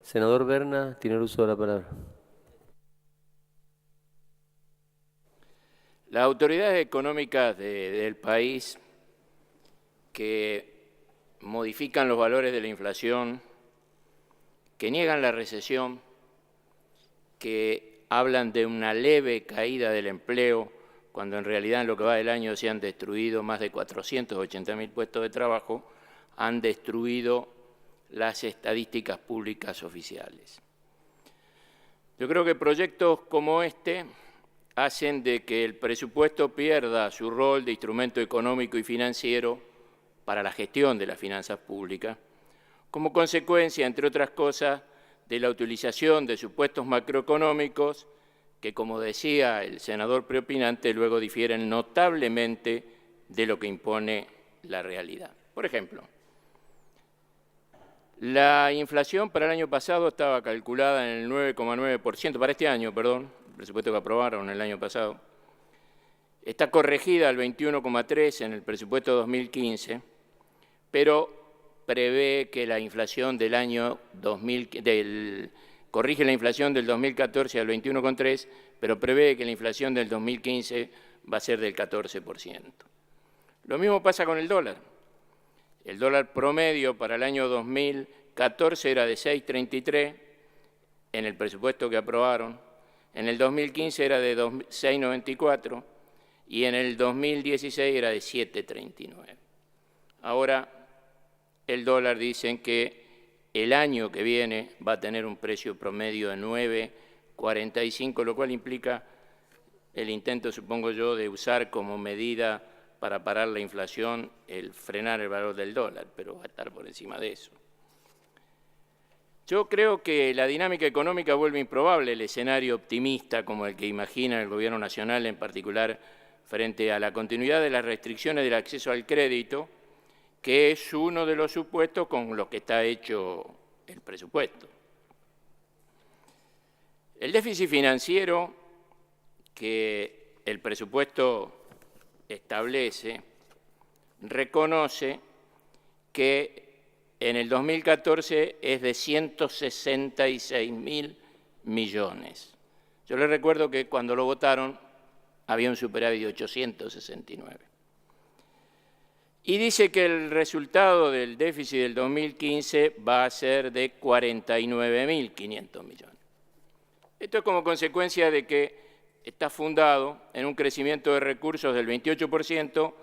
Senador Berna, tiene el uso de la palabra. Las autoridades económicas del país que modifican los valores de la inflación, que niegan la recesión, que hablan de una leve caída del empleo, cuando en realidad en lo que va del año se han destruido más de 480.000 puestos de trabajo, han destruido las estadísticas públicas oficiales. Yo creo que proyectos como este hacen de que el presupuesto pierda su rol de instrumento económico y financiero para la gestión de las finanzas públicas, como consecuencia, entre otras cosas, de la utilización de supuestos macroeconómicos que, como decía el senador preopinante, luego difieren notablemente de lo que impone la realidad. Por ejemplo, la inflación para el año pasado estaba calculada en el 9,9%, para este año, perdón, el presupuesto que aprobaron el año pasado. Está corregida al 21,3% en el presupuesto 2015, pero prevé que la inflación del año corrige la inflación del 2014 al 21,3%, pero prevé que la inflación del 2015 va a ser del 14%. Lo mismo pasa con el dólar. El dólar promedio para el año 2014 era de 6,33 en el presupuesto que aprobaron, en el 2015 era de 6,94 y en el 2016 era de 7,39. Ahora el dólar dicen que el año que viene va a tener un precio promedio de 9,45, lo cual implica el intento, supongo yo, de usar como medida para parar la inflación el frenar el valor del dólar, pero va a estar por encima de eso. Yo creo que la dinámica económica vuelve improbable el escenario optimista como el que imagina el Gobierno Nacional, en particular frente a la continuidad de las restricciones del acceso al crédito, que es uno de los supuestos con los que está hecho el presupuesto. El déficit financiero que el presupuesto establece reconoce que en el 2014 es de 166.000 millones. Yo les recuerdo que cuando lo votaron había un superávit de 869. Y dice que el resultado del déficit del 2015 va a ser de 49.500 millones. Esto es como consecuencia de que está fundado en un crecimiento de recursos del 28%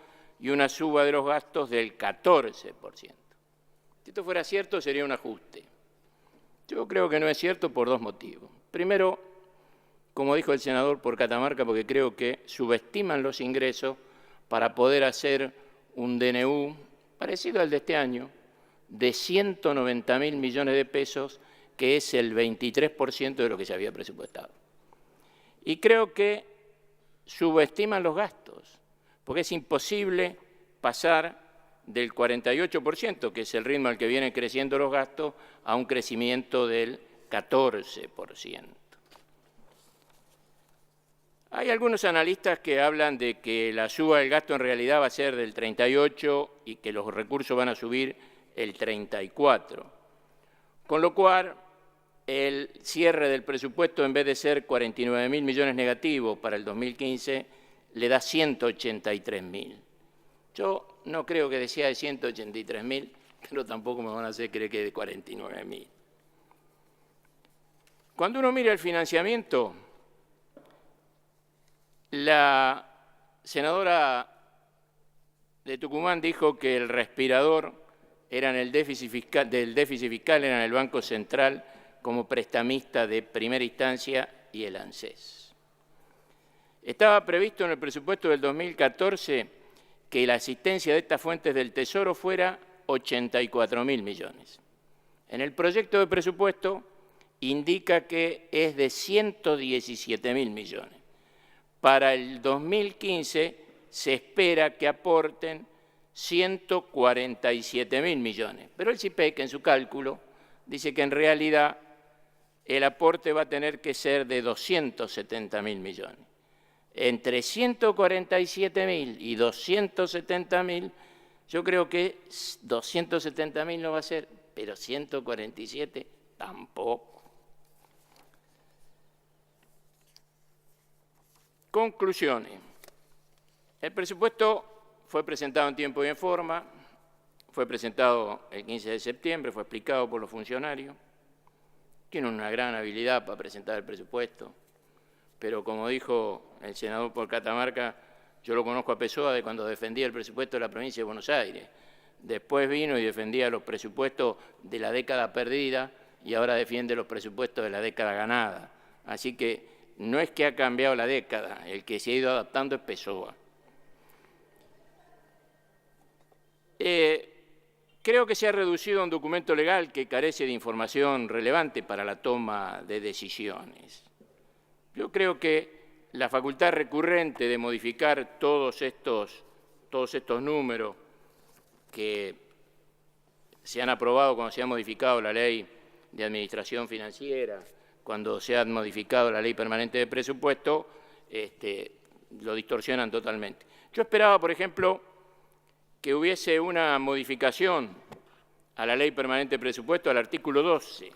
y una suba de los gastos del 14%. Si esto fuera cierto, sería un ajuste. Yo creo que no es cierto por dos motivos. Primero, como dijo el senador, por Catamarca, porque creo que subestiman los ingresos para poder hacer un DNU parecido al de este año, de 190.000 millones de pesos, que es el 23% de lo que se había presupuestado. Y creo que subestiman los gastos, porque es imposible pasar del 48%, que es el ritmo al que vienen creciendo los gastos, a un crecimiento del 14%. Hay algunos analistas que hablan de que la suba del gasto en realidad va a ser del 38% y que los recursos van a subir el 34%. Con lo cual, el cierre del presupuesto, en vez de ser 49.000 millones negativos para el 2015, le da 183.000. Yo no creo que sea de 183.000, pero tampoco me van a hacer creer que es de 49.000. Cuando uno mira el financiamiento, la senadora de Tucumán dijo que el respirador era en el déficit fiscal, era en el Banco Central como prestamista de primera instancia y el ANSES. Estaba previsto en el presupuesto del 2014 que la asistencia de estas fuentes del Tesoro fuera 84.000 millones. En el proyecto de presupuesto indica que es de 117.000 millones. Para el 2015 se espera que aporten 147.000 millones, pero el CIPEC en su cálculo dice que en realidad el aporte va a tener que ser de 270.000 millones. Entre 147.000 y 270.000, yo creo que 270.000 no va a ser, pero 147 Tampoco. Conclusiones. El presupuesto fue presentado en tiempo y en forma, fue presentado el 15 de septiembre, fue explicado por los funcionarios. Tiene una gran habilidad para presentar el presupuesto, pero como dijo el senador por Catamarca, yo lo conozco a Pessoa de cuando defendía el presupuesto de la provincia de Buenos Aires. Después vino y defendía los presupuestos de la década perdida y ahora defiende los presupuestos de la década ganada. Así que no es que ha cambiado la década, el que se ha ido adaptando es Pessoa. Creo que se ha reducido a un documento legal que carece de información relevante para la toma de decisiones. Yo creo que la facultad recurrente de modificar todos estos números que se han aprobado cuando se ha modificado la ley de administración financiera, cuando se ha modificado la ley permanente de presupuesto, lo distorsionan totalmente. Yo esperaba, por ejemplo, que hubiese una modificación a la ley permanente de presupuesto, al artículo 12.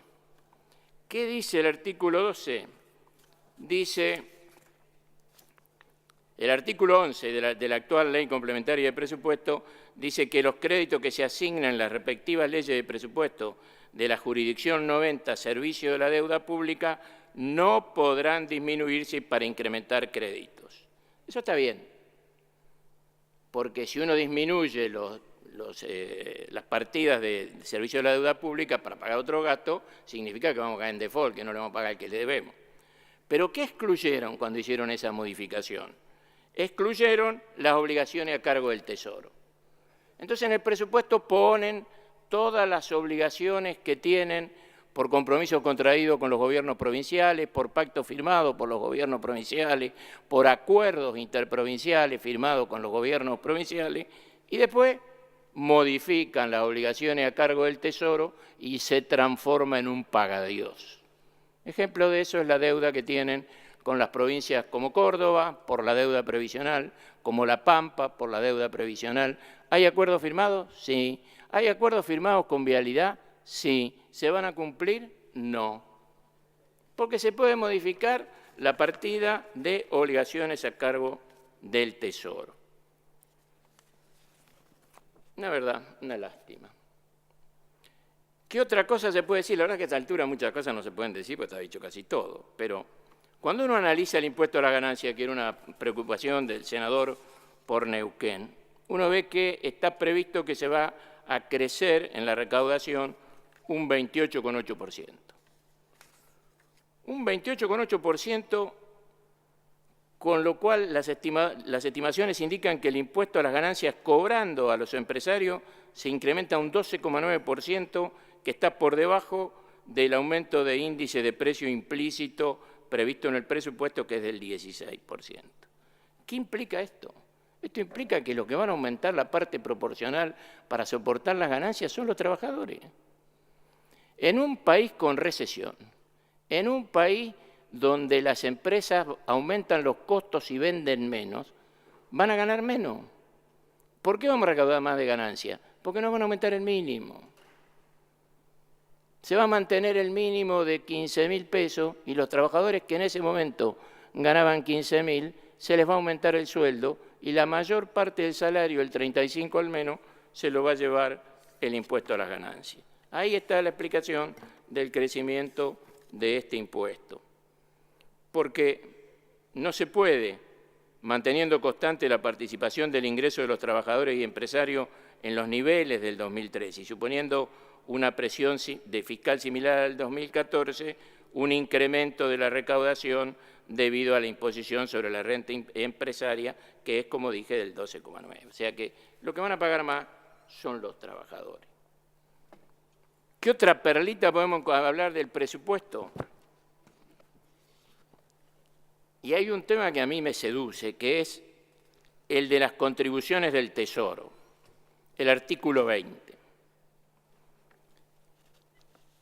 ¿Qué dice el artículo 12? Dice, el artículo 11 de la actual ley complementaria de presupuesto dice que los créditos que se asignan en las respectivas leyes de presupuesto de la jurisdicción 90, servicio de la deuda pública, no podrán disminuirse para incrementar créditos. Eso está bien, porque si uno disminuye las partidas de servicio de la deuda pública para pagar otro gasto, significa que vamos a caer en default, que no le vamos a pagar el que le debemos. ¿Pero qué excluyeron cuando hicieron esa modificación? Excluyeron las obligaciones a cargo del Tesoro. Entonces en el presupuesto ponen todas las obligaciones que tienen por compromisos contraídos con los gobiernos provinciales, por pactos firmados por los gobiernos provinciales, por acuerdos interprovinciales firmados con los gobiernos provinciales, y después modifican las obligaciones a cargo del Tesoro y se transforma en un pagadiós. Ejemplo de eso es la deuda que tienen con las provincias como Córdoba, por la deuda previsional, como La Pampa, por la deuda previsional. ¿Hay acuerdos firmados? Sí. ¿Hay acuerdos firmados con Vialidad? Sí. ¿Se van a cumplir? No. Porque se puede modificar la partida de obligaciones a cargo del Tesoro. Una verdad, una lástima. ¿Qué otra cosa se puede decir? La verdad es que a esta altura muchas cosas no se pueden decir porque está dicho casi todo. Pero cuando uno analiza el impuesto a la ganancia, que era una preocupación del senador por Neuquén, uno ve que está previsto que se va a crecer en la recaudación un 28,8%. Un 28,8%, con lo cual las estimaciones indican que el impuesto a las ganancias cobrando a los empresarios se incrementa un 12,9%, que está por debajo del aumento de índice de precio implícito previsto en el presupuesto, que es del 16%. ¿Qué implica esto? Esto implica que los que van a aumentar la parte proporcional para soportar las ganancias son los trabajadores. En un país con recesión, en un país donde las empresas aumentan los costos y venden menos, van a ganar menos. ¿Por qué vamos a recaudar más de ganancia? Porque no van a aumentar el mínimo. Se va a mantener el mínimo de 15.000 pesos y los trabajadores que en ese momento ganaban 15.000, se les va a aumentar el sueldo y la mayor parte del salario, el 35 al menos, se lo va a llevar el impuesto a las ganancias. Ahí está la explicación del crecimiento de este impuesto. Porque no se puede, manteniendo constante la participación del ingreso de los trabajadores y empresarios en los niveles del 2013 y suponiendo una presión fiscal similar al 2014, un incremento de la recaudación debido a la imposición sobre la renta empresaria, que es, como dije, del 12,9%. O sea que lo que van a pagar más son los trabajadores. ¿Qué otra perlita podemos hablar del presupuesto? Y hay un tema que a mí me seduce, que es el de las contribuciones del Tesoro, el artículo 20.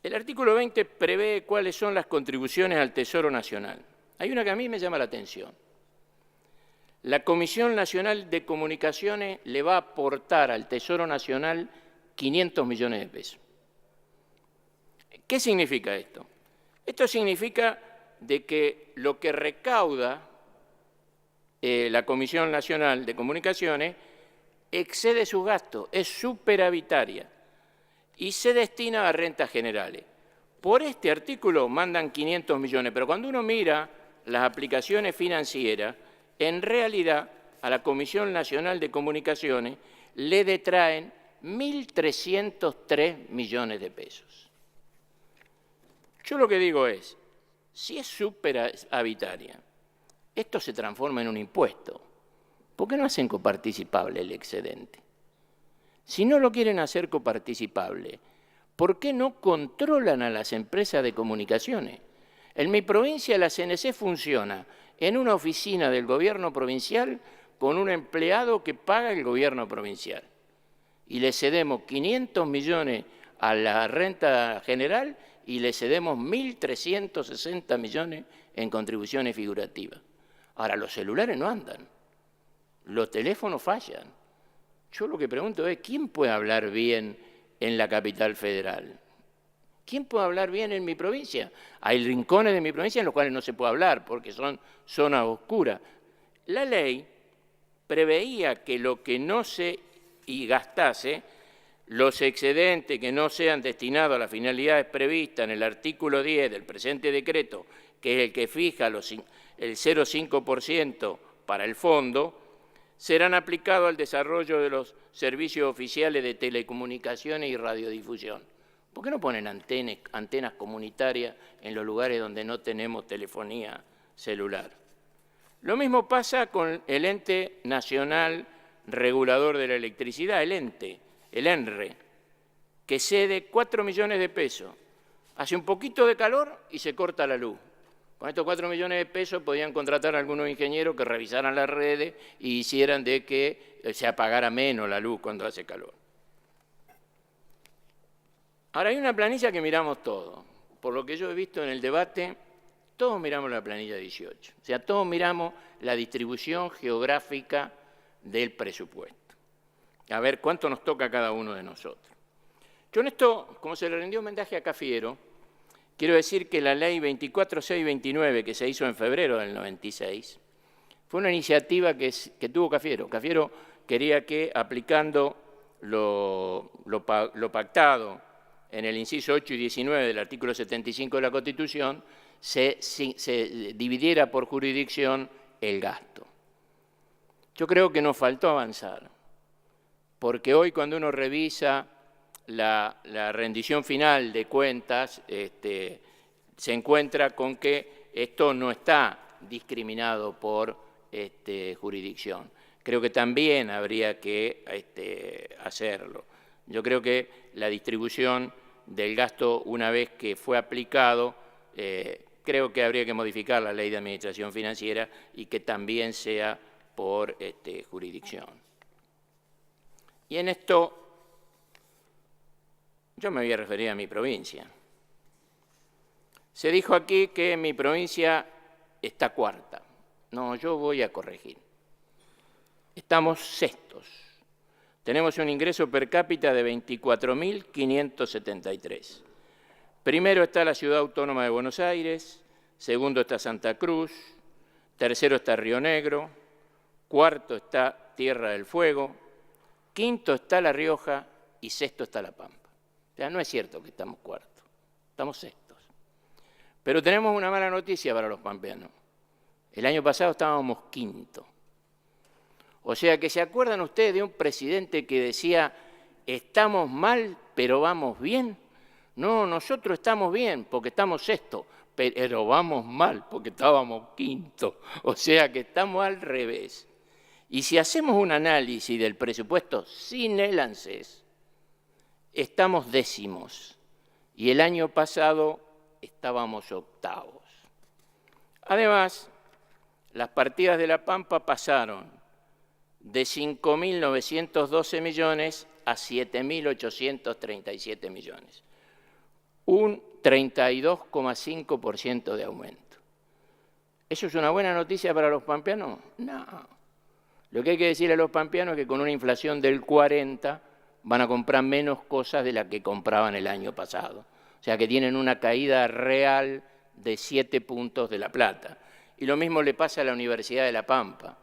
El artículo 20 prevé cuáles son las contribuciones al Tesoro Nacional. Hay una que a mí me llama la atención. La Comisión Nacional de Comunicaciones le va a aportar al Tesoro Nacional 500 millones de pesos. ¿Qué significa esto? Esto significa de que lo que recauda la Comisión Nacional de Comunicaciones excede sus gastos, es superavitaria y se destina a rentas generales. Por este artículo mandan 500 millones, pero cuando uno mira las aplicaciones financieras, en realidad a la Comisión Nacional de Comunicaciones le detraen 1.303 millones de pesos. Yo lo que digo es, si es superavitaria, esto se transforma en un impuesto. ¿Por qué no hacen coparticipable el excedente? Si no lo quieren hacer coparticipable, ¿por qué no controlan a las empresas de comunicaciones? En mi provincia la CNC funciona en una oficina del gobierno provincial con un empleado que paga el gobierno provincial. Y le cedemos 500 millones a la renta general y le cedemos 1.360 millones en contribuciones figurativas. Ahora, los celulares no andan, los teléfonos fallan. Yo lo que pregunto es, ¿quién puede hablar bien en la capital federal? ¿Quién puede hablar bien en mi provincia? Hay rincones de mi provincia en los cuales no se puede hablar porque son zonas oscuras. La ley preveía que lo que no se gastase, los excedentes que no sean destinados a las finalidades previstas en el artículo 10 del presente decreto, que es el que fija el 0,5% para el fondo, serán aplicados al desarrollo de los servicios oficiales de telecomunicaciones y radiodifusión. ¿Por qué no ponen antenas comunitarias en los lugares donde no tenemos telefonía celular? Lo mismo pasa con el Ente Nacional Regulador de la Electricidad, el ENRE, que cede 4 millones de pesos. Hace un poquito de calor y se corta la luz. Con estos 4 millones de pesos podían contratar a algunos ingenieros que revisaran las redes y hicieran de que se apagara menos la luz cuando hace calor. Ahora, hay una planilla que miramos todos. Por lo que yo he visto en el debate, todos miramos la planilla 18. O sea, todos miramos la distribución geográfica del presupuesto. A ver cuánto nos toca a cada uno de nosotros. Yo en esto, como se le rindió homenaje a Cafiero, quiero decir que la ley 24629, que se hizo en febrero del 96, fue una iniciativa que tuvo Cafiero. Cafiero quería que, aplicando lo pactado en el inciso 8 y 19 del artículo 75 de la Constitución, se dividiera por jurisdicción el gasto. Yo creo que nos faltó avanzar, porque hoy cuando uno revisa la rendición final de cuentas, se encuentra con que esto no está discriminado por jurisdicción. Creo que también habría que hacerlo. Yo creo que la distribución del gasto, una vez que fue aplicado, creo que habría que modificar la ley de administración financiera y que también sea por jurisdicción. Y en esto yo me voy a referir a mi provincia. Se dijo aquí que mi provincia está cuarta. No, yo voy a corregir. Estamos sextos. Tenemos un ingreso per cápita de 24.573. Primero está la Ciudad Autónoma de Buenos Aires, segundo está Santa Cruz, tercero está Río Negro, cuarto está Tierra del Fuego, quinto está La Rioja y sexto está La Pampa. O sea, no es cierto que estamos cuartos, estamos sextos. Pero tenemos una mala noticia para los pampeanos. El año pasado estábamos quinto. O sea, que ¿se acuerdan ustedes de un presidente que decía, estamos mal, pero vamos bien? No, nosotros estamos bien porque estamos sexto, pero vamos mal porque estábamos quinto. O sea, que estamos al revés. Y si hacemos un análisis del presupuesto sin el ANSES, estamos décimos. Y el año pasado estábamos octavos. Además, las partidas de La Pampa pasaron de 5.912 millones a 7.837 millones. Un 32,5% de aumento. ¿Eso es una buena noticia para los pampeanos? No. Lo que hay que decir a los pampeanos es que con una inflación del 40 van a comprar menos cosas de las que compraban el año pasado. O sea que tienen una caída real de 7 puntos de La Plata. Y lo mismo le pasa a la Universidad de La Pampa.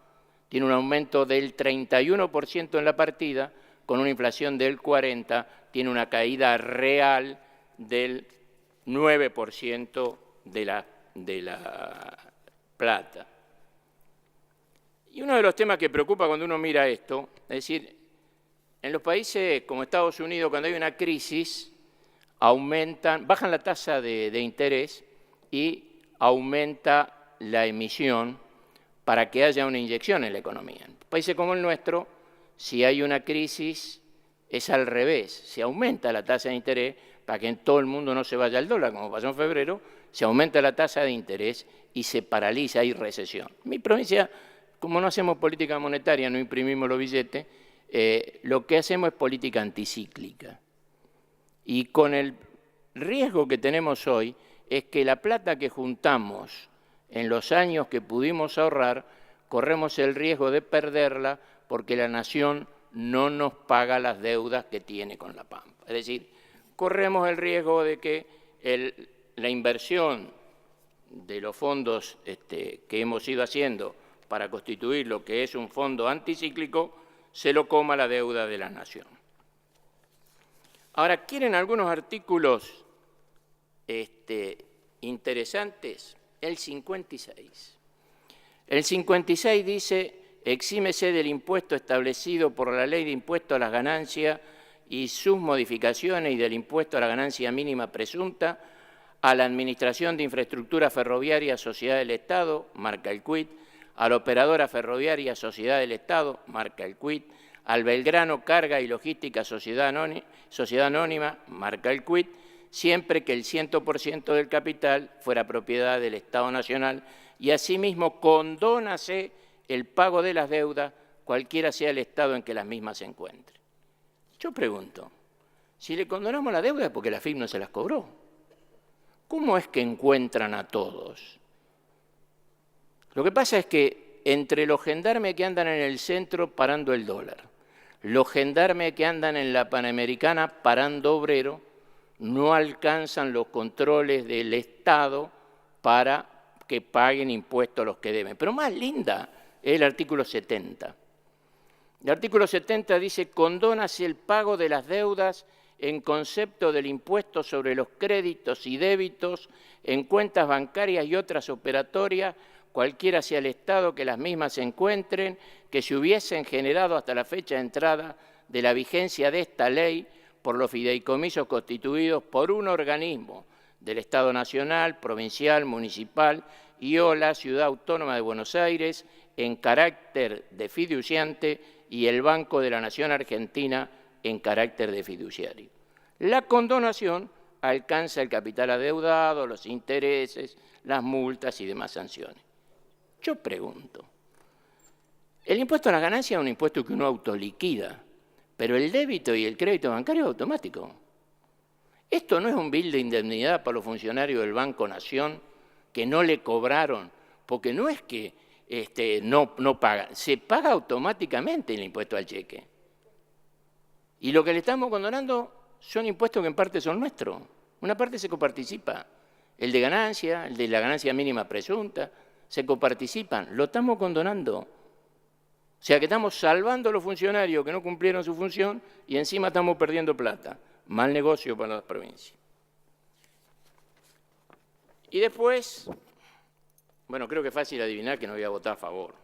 Tiene un aumento del 31% en la partida, con una inflación del 40%, tiene una caída real del 9% de la plata. Y uno de los temas que preocupa cuando uno mira esto, es decir, en los países como Estados Unidos, cuando hay una crisis, bajan la tasa de interés y aumenta la emisión para que haya una inyección en la economía. En países como el nuestro, si hay una crisis, es al revés, se aumenta la tasa de interés para que en todo el mundo no se vaya al dólar, como pasó en febrero, se aumenta la tasa de interés y se paraliza, hay recesión. En mi provincia, como no hacemos política monetaria, no imprimimos los billetes, lo que hacemos es política anticíclica. Y con el riesgo que tenemos hoy es que la plata que juntamos en los años que pudimos ahorrar, corremos el riesgo de perderla porque la nación no nos paga las deudas que tiene con La Pampa. Es decir, corremos el riesgo de que la inversión de los fondos que hemos ido haciendo para constituir lo que es un fondo anticíclico, se lo coma la deuda de la nación. Ahora, ¿quieren algunos artículos interesantes? El 56. El 56 dice, exímese del impuesto establecido por la Ley de Impuesto a las Ganancias y sus modificaciones y del impuesto a la ganancia mínima presunta a la Administración de Infraestructura Ferroviaria Sociedad del Estado, marca el quit, a la Operadora Ferroviaria Sociedad del Estado, marca el quit, al Belgrano Carga y Logística Sociedad Anónima, marca el quit, siempre que el 100% del capital fuera propiedad del Estado Nacional y asimismo condónase el pago de las deudas, cualquiera sea el estado en que las mismas se encuentren. Yo pregunto, si le condonamos la deuda es porque la FIP no se las cobró. ¿Cómo es que encuentran a todos? Lo que pasa es que entre los gendarmes que andan en el centro parando el dólar, los gendarmes que andan en la Panamericana parando obrero, no alcanzan los controles del Estado para que paguen impuestos a los que deben. Pero más linda es el artículo 70. El artículo 70 dice, condónase el pago de las deudas en concepto del impuesto sobre los créditos y débitos en cuentas bancarias y otras operatorias, cualquiera sea el estado que las mismas se encuentren, que se hubiesen generado hasta la fecha de entrada de la vigencia de esta ley por los fideicomisos constituidos por un organismo del Estado Nacional, provincial, municipal y o la Ciudad Autónoma de Buenos Aires en carácter de fiduciante y el Banco de la Nación Argentina en carácter de fiduciario. La condonación alcanza el capital adeudado, los intereses, las multas y demás sanciones. Yo pregunto, el impuesto a la ganancia es un impuesto que uno autoliquida, pero el débito y el crédito bancario es automático. Esto no es un bill de indemnidad para los funcionarios del Banco Nación que no le cobraron, porque no es que no pagan, se paga automáticamente el impuesto al cheque. Y lo que le estamos condonando son impuestos que en parte son nuestros. Una parte se coparticipa, el de ganancia, el de la ganancia mínima presunta, se coparticipan, lo estamos condonando. O sea que estamos salvando a los funcionarios que no cumplieron su función y encima estamos perdiendo plata. Mal negocio para las provincias. Y después, bueno, creo que es fácil adivinar que no voy a votar a favor.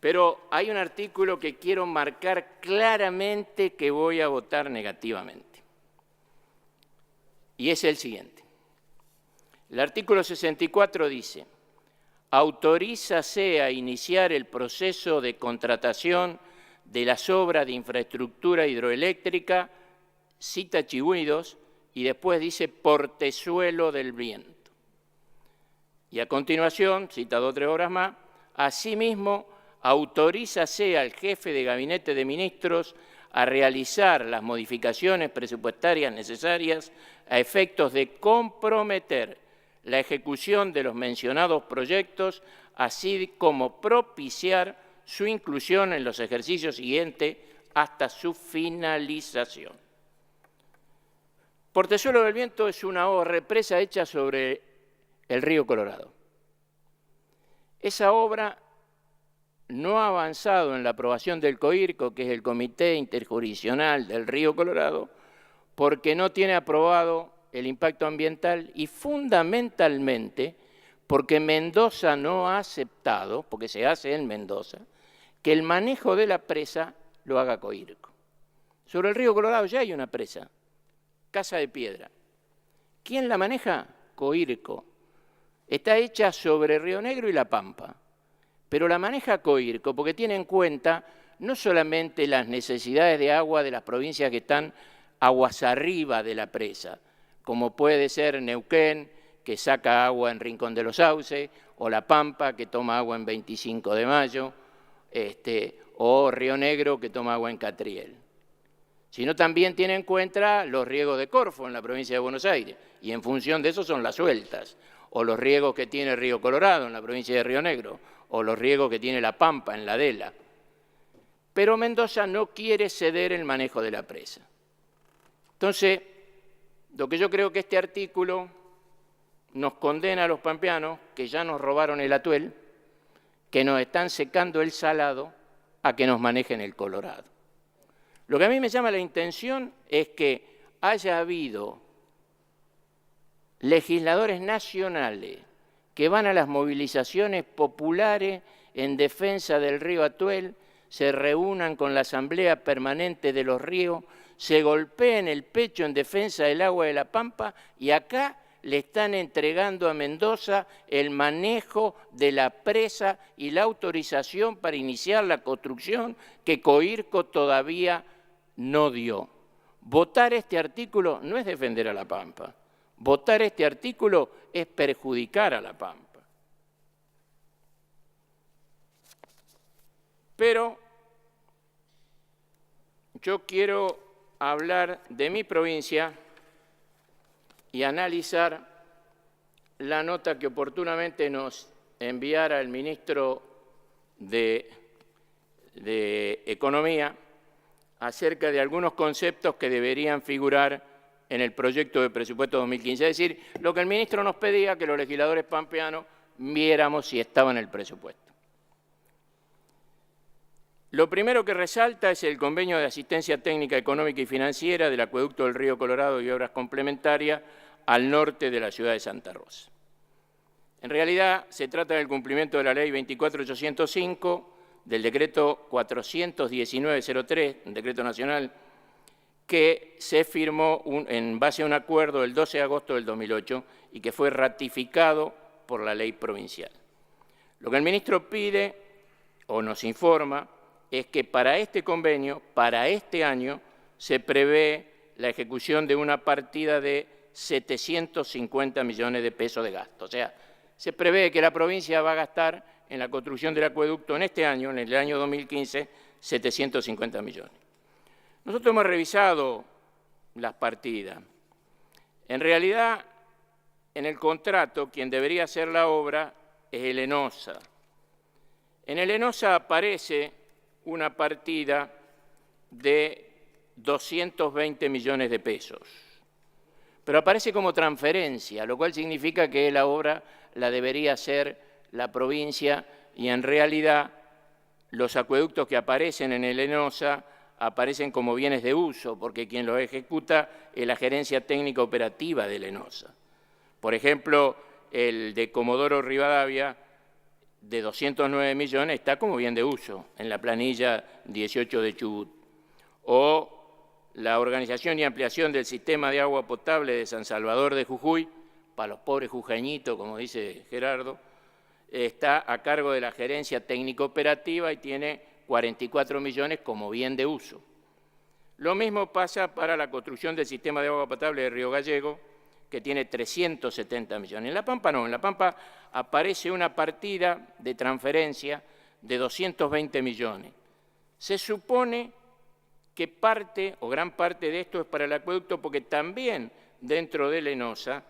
Pero hay un artículo que quiero marcar claramente que voy a votar negativamente. Y es el siguiente. El artículo 64 dice, autorízase a iniciar el proceso de contratación de las obras de infraestructura hidroeléctrica, cita Chigüidos, y después dice Portezuelo del Viento. Y a continuación, cita 2 o 3 horas más, asimismo, autorízase al jefe de gabinete de ministros a realizar las modificaciones presupuestarias necesarias a efectos de comprometer la ejecución de los mencionados proyectos, así como propiciar su inclusión en los ejercicios siguientes hasta su finalización. Portezuelo del Viento es una represa hecha sobre el río Colorado. Esa obra no ha avanzado en la aprobación del COIRCO, que es el Comité Interjurisdiccional del Río Colorado, porque no tiene aprobado el impacto ambiental y fundamentalmente porque Mendoza no ha aceptado, porque se hace en Mendoza, que el manejo de la presa lo haga COIRCO. Sobre el río Colorado ya hay una presa, Casa de Piedra. ¿Quién la maneja? COIRCO. Está hecha sobre Río Negro y La Pampa, pero la maneja COIRCO porque tiene en cuenta no solamente las necesidades de agua de las provincias que están aguas arriba de la presa, como puede ser Neuquén, que saca agua en Rincón de los Sauces, o La Pampa, que toma agua en 25 de Mayo, o Río Negro, que toma agua en Catriel. Sino también tiene en cuenta los riegos de Corfo en la provincia de Buenos Aires, y en función de eso son las sueltas, o los riegos que tiene Río Colorado en la provincia de Río Negro, o los riegos que tiene La Pampa en la Adela. Pero Mendoza no quiere ceder el manejo de la presa. Entonces, lo que yo creo que este artículo nos condena a los pampeanos, que ya nos robaron el atuel, que nos están secando el salado, a que nos manejen el Colorado. Lo que a mí me llama la atención es que haya habido legisladores nacionales que van a las movilizaciones populares en defensa del río Atuel, se reúnan con la Asamblea Permanente de los Ríos, se golpeen el pecho en defensa del agua de la Pampa y acá le están entregando a Mendoza el manejo de la presa y la autorización para iniciar la construcción que COIRCO todavía no dio. Votar este artículo no es defender a la Pampa. Votar este artículo es perjudicar a la Pampa. Pero yo quiero hablar de mi provincia y analizar la nota que oportunamente nos enviara el ministro de Economía acerca de algunos conceptos que deberían figurar en el proyecto de presupuesto 2015. Es decir, lo que el ministro nos pedía que los legisladores pampeanos viéramos si estaba en el presupuesto. Lo primero que resalta es el convenio de asistencia técnica, económica y financiera del acueducto del Río Colorado y obras complementarias al norte de la ciudad de Santa Rosa. En realidad, se trata del cumplimiento de la Ley 24805, del decreto 419-03, un decreto nacional, que se firmó en base a un acuerdo el 12 de agosto del 2008 y que fue ratificado por la ley provincial. Lo que el ministro pide o nos informa es que para este convenio, para este año, se prevé la ejecución de una partida de 750 millones de pesos de gasto. O sea, se prevé que la provincia va a gastar en la construcción del acueducto en este año, en el año 2015, 750 millones. Nosotros hemos revisado las partidas. En realidad, en el contrato, quien debería hacer la obra es el ENOSA. En el ENOSA aparece una partida de 220 millones de pesos, pero aparece como transferencia, lo cual significa que la obra la debería hacer la provincia y en realidad los acueductos que aparecen en el ENOSA aparecen como bienes de uso, porque quien los ejecuta es la gerencia técnica operativa del ENOSA. Por ejemplo, el de Comodoro Rivadavia, de 209 millones, está como bien de uso en la planilla 18 de Chubut. O la organización y ampliación del sistema de agua potable de San Salvador de Jujuy, para los pobres jujeñitos, como dice Gerardo, está a cargo de la gerencia técnico-operativa y tiene 44 millones como bien de uso. Lo mismo pasa para la construcción del sistema de agua potable de Río Gallego, que tiene 370 millones. En La Pampa no, en La Pampa aparece una partida de transferencia de 220 millones. Se supone que parte o gran parte de esto es para el acueducto porque también dentro del ENOSA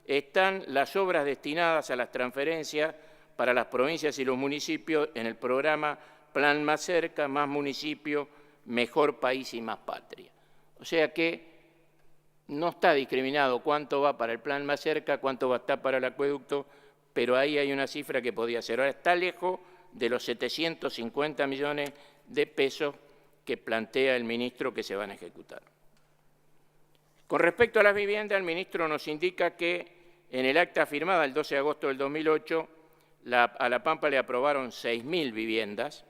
están las obras destinadas a las transferencias para las provincias y los municipios en el programa Plan Más Cerca, Más Municipio, Mejor País y Más Patria. O sea que no está discriminado cuánto va para el plan más cerca, cuánto va a estar para el acueducto, pero ahí hay una cifra que podía ser. Ahora está lejos de los 750 millones de pesos que plantea el ministro que se van a ejecutar. Con respecto a las viviendas, el ministro nos indica que en el acta firmada el 12 de agosto del 2008, a La Pampa le aprobaron 6.000 viviendas,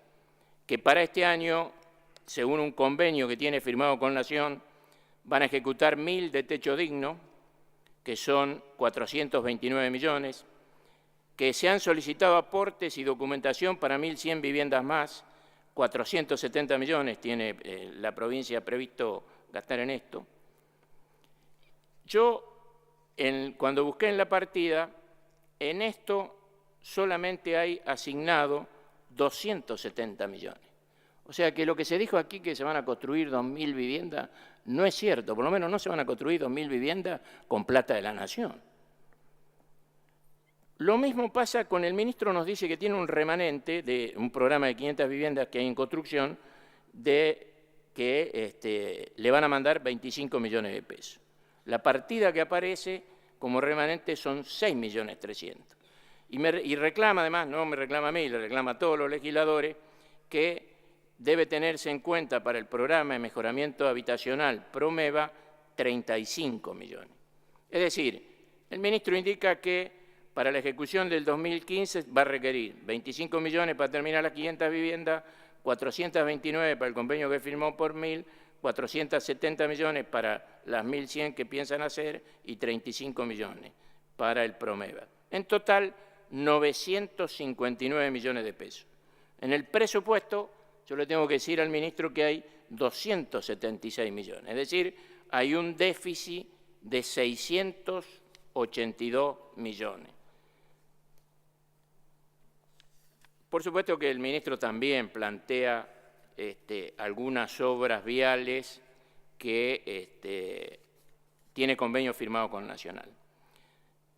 que para este año, según un convenio que tiene firmado con Nación, van a ejecutar 1.000 de techo digno, que son 429 millones, que se han solicitado aportes y documentación para 1.100 viviendas más, 470 millones tiene la provincia previsto gastar en esto. Yo, cuando busqué en la partida, en esto solamente hay asignado 270 millones. O sea que lo que se dijo aquí que se van a construir 2.000 viviendas no es cierto, por lo menos no se van a construir 2.000 viviendas con plata de la Nación. Lo mismo pasa con el ministro, nos dice que tiene un remanente de un programa de 500 viviendas que hay en construcción, que le van a mandar 25 millones de pesos. La partida que aparece como remanente son 6.300.000. Y reclama además, no me reclama a mí, le reclama a todos los legisladores, que debe tenerse en cuenta para el programa de mejoramiento habitacional PROMEVA 35 millones. Es decir, el ministro indica que para la ejecución del 2015 va a requerir 25 millones para terminar las 500 viviendas, 429 para el convenio que firmó por 1.000, 470 millones para las 1.100 que piensan hacer y 35 millones para el PROMEVA. En total, 959 millones de pesos. En el presupuesto, yo le tengo que decir al ministro que hay 276 millones, es decir, hay un déficit de 682 millones. Por supuesto que el ministro también plantea algunas obras viales que tiene convenio firmado con Nacional.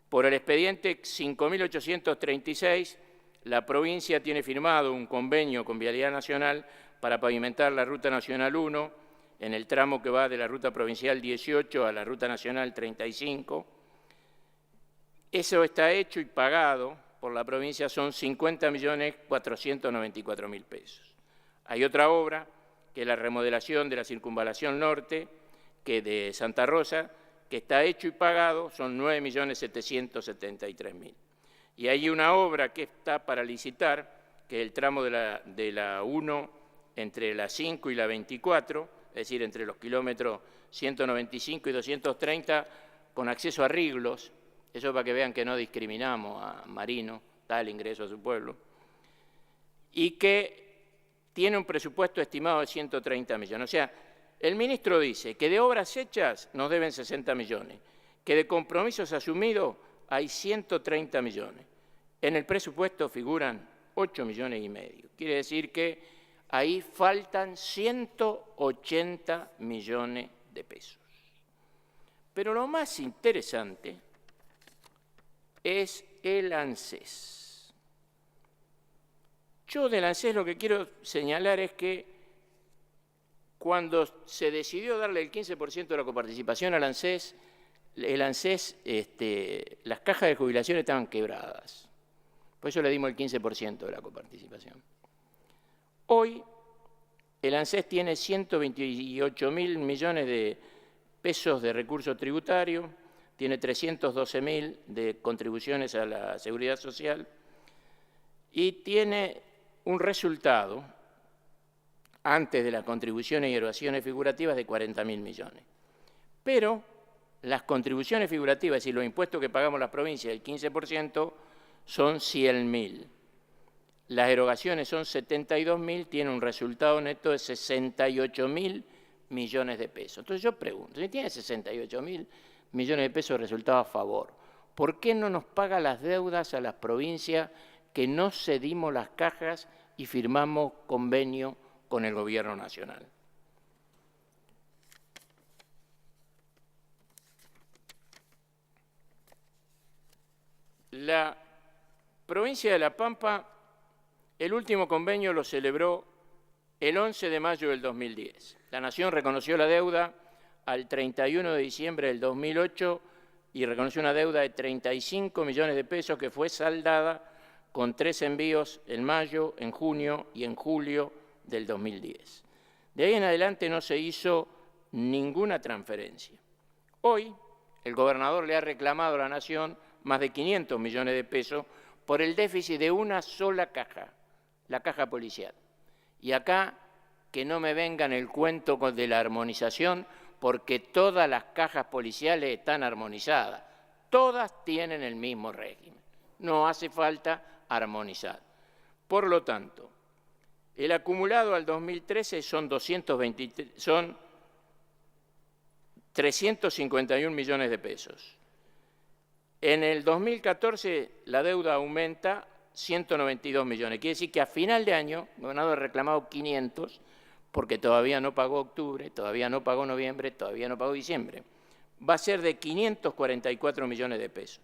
Por el expediente 5.836, la provincia tiene firmado un convenio con Vialidad Nacional para pavimentar la Ruta Nacional 1 en el tramo que va de la Ruta Provincial 18 a la Ruta Nacional 35. Eso está hecho y pagado por la provincia, son 50.494.000 pesos. Hay otra obra, que es la remodelación de la Circunvalación Norte, que de Santa Rosa, que está hecho y pagado, son 9.773.000. Y hay una obra que está para licitar, que es el tramo de la 1 entre la 5 y la 24, es decir, entre los kilómetros 195 y 230, con acceso a Riglos, eso para que vean que no discriminamos a Marino, tal ingreso a su pueblo, y que tiene un presupuesto estimado de 130 millones. O sea, el ministro dice que de obras hechas nos deben 60 millones, que de compromisos asumidos hay 130 millones. En el presupuesto figuran 8,5 millones. Quiere decir que ahí faltan 180 millones de pesos. Pero lo más interesante es el ANSES. Yo del ANSES lo que quiero señalar es que cuando se decidió darle el 15% de la coparticipación al ANSES, las cajas de jubilación estaban quebradas. Por eso le dimos el 15% de la coparticipación. Hoy el ANSES tiene 128.000 millones de pesos de recursos tributarios, tiene 312.000 de contribuciones a la Seguridad Social y tiene un resultado antes de las contribuciones y erogaciones figurativas de 40.000 millones. Pero las contribuciones figurativas, es decir, los impuestos que pagamos las provincias, el 15%, son 100.000. Las erogaciones son 72.000, tiene un resultado neto de 68.000 millones de pesos. Entonces yo pregunto, si tiene 68.000 millones de pesos de resultado a favor, ¿por qué no nos paga las deudas a las provincias que no cedimos las cajas y firmamos convenio con el Gobierno Nacional? La provincia de La Pampa, el último convenio lo celebró el 11 de mayo del 2010. La Nación reconoció la deuda al 31 de diciembre del 2008 y reconoció una deuda de 35 millones de pesos que fue saldada con 3 envíos en mayo, en junio y en julio del 2010. De ahí en adelante no se hizo ninguna transferencia. Hoy, el gobernador le ha reclamado a la Nación más de 500 millones de pesos por el déficit de una sola caja, la caja policial. Y acá, que no me vengan el cuento de la armonización, porque todas las cajas policiales están armonizadas. Todas tienen el mismo régimen. No hace falta armonizar. Por lo tanto, el acumulado al 2013 son 351 millones de pesos. En el 2014 la deuda aumenta 192 millones. Quiere decir que a final de año el gobernador ha reclamado 500 porque todavía no pagó octubre, todavía no pagó noviembre, todavía no pagó diciembre. Va a ser de 544 millones de pesos.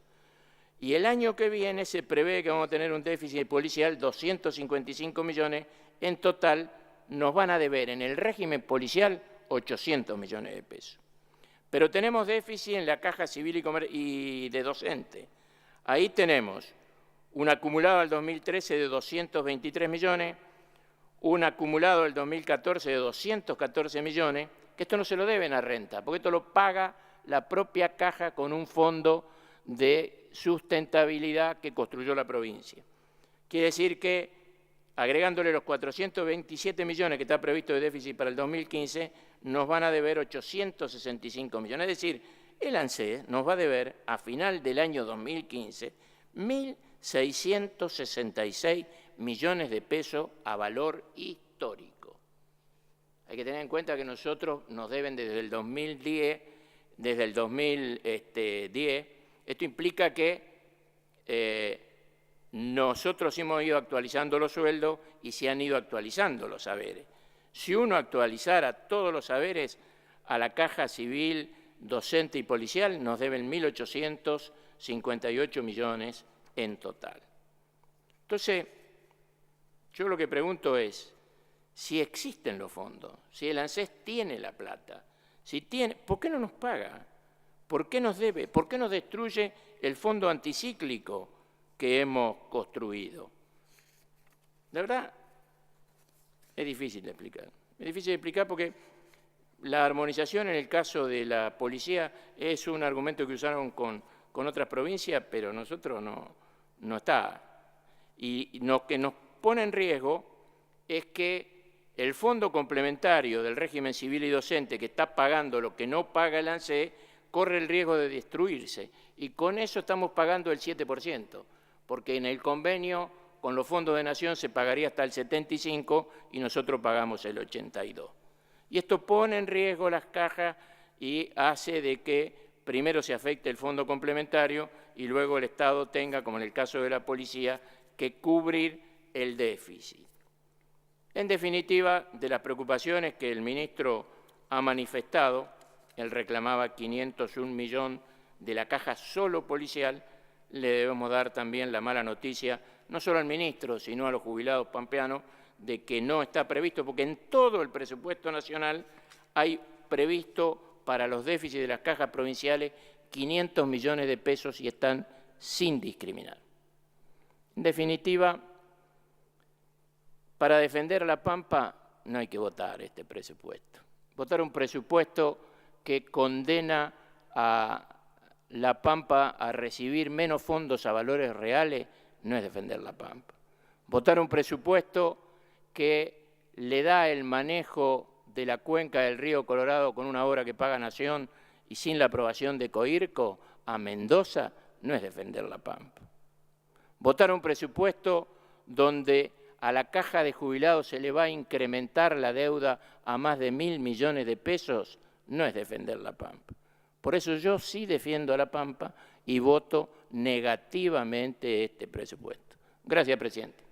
Y el año que viene se prevé que vamos a tener un déficit policial de 255 millones. En total nos van a deber en el régimen policial 800 millones de pesos. Pero tenemos déficit en la caja civil y de docente. Ahí tenemos un acumulado al 2013 de 223 millones, un acumulado del 2014 de 214 millones, que esto no se lo deben a renta, porque esto lo paga la propia caja con un fondo de sustentabilidad que construyó la provincia. Quiere decir que, agregándole los 427 millones que está previsto de déficit para el 2015, nos van a deber 865 millones. Es decir, el ANSES nos va a deber a final del año 2015 1.666 millones de pesos a valor histórico. Hay que tener en cuenta que nosotros nos deben desde el 2010, Esto implica que nosotros hemos ido actualizando los sueldos y se han ido actualizando los saberes. Si uno actualizara todos los saberes a la caja civil, docente y policial, nos deben 1.858 millones en total. Entonces, yo lo que pregunto es, si existen los fondos, si el ANSES tiene la plata, si tiene, ¿por qué no nos paga? ¿Por qué nos debe? ¿Por qué nos destruye el fondo anticíclico que hemos construido? La verdad, es difícil de explicar. Es difícil de explicar porque la armonización en el caso de la policía es un argumento que usaron con otras provincias, pero nosotros no está. Y lo que nos pone en riesgo es que el fondo complementario del régimen civil y docente que está pagando lo que no paga el ANSES corre el riesgo de destruirse. Y con eso estamos pagando el 7%, porque en el convenio con los fondos de Nación se pagaría hasta el 75% y nosotros pagamos el 82%. Y esto pone en riesgo las cajas y hace de que primero se afecte el fondo complementario y luego el Estado tenga, como en el caso de la policía, que cubrir el déficit. En definitiva, de las preocupaciones que el ministro ha manifestado, él reclamaba 501 millones de la caja solo policial, le debemos dar también la mala noticia, no solo al ministro, sino a los jubilados pampeanos, de que no está previsto, porque en todo el presupuesto nacional hay previsto para los déficits de las cajas provinciales 500 millones de pesos y están sin discriminar. En definitiva, para defender a La Pampa no hay que votar este presupuesto. Votar un presupuesto que condena a La Pampa a recibir menos fondos a valores reales no es defender La Pampa. Votar un presupuesto que le da el manejo de la cuenca del río Colorado con una obra que paga Nación y sin la aprobación de Coirco a Mendoza no es defender La Pampa. Votar un presupuesto donde a la caja de jubilados se le va a incrementar la deuda a más de 1.000 millones de pesos no es defender La Pampa. Por eso yo sí defiendo a La Pampa y voto negativamente este presupuesto. Gracias, presidente.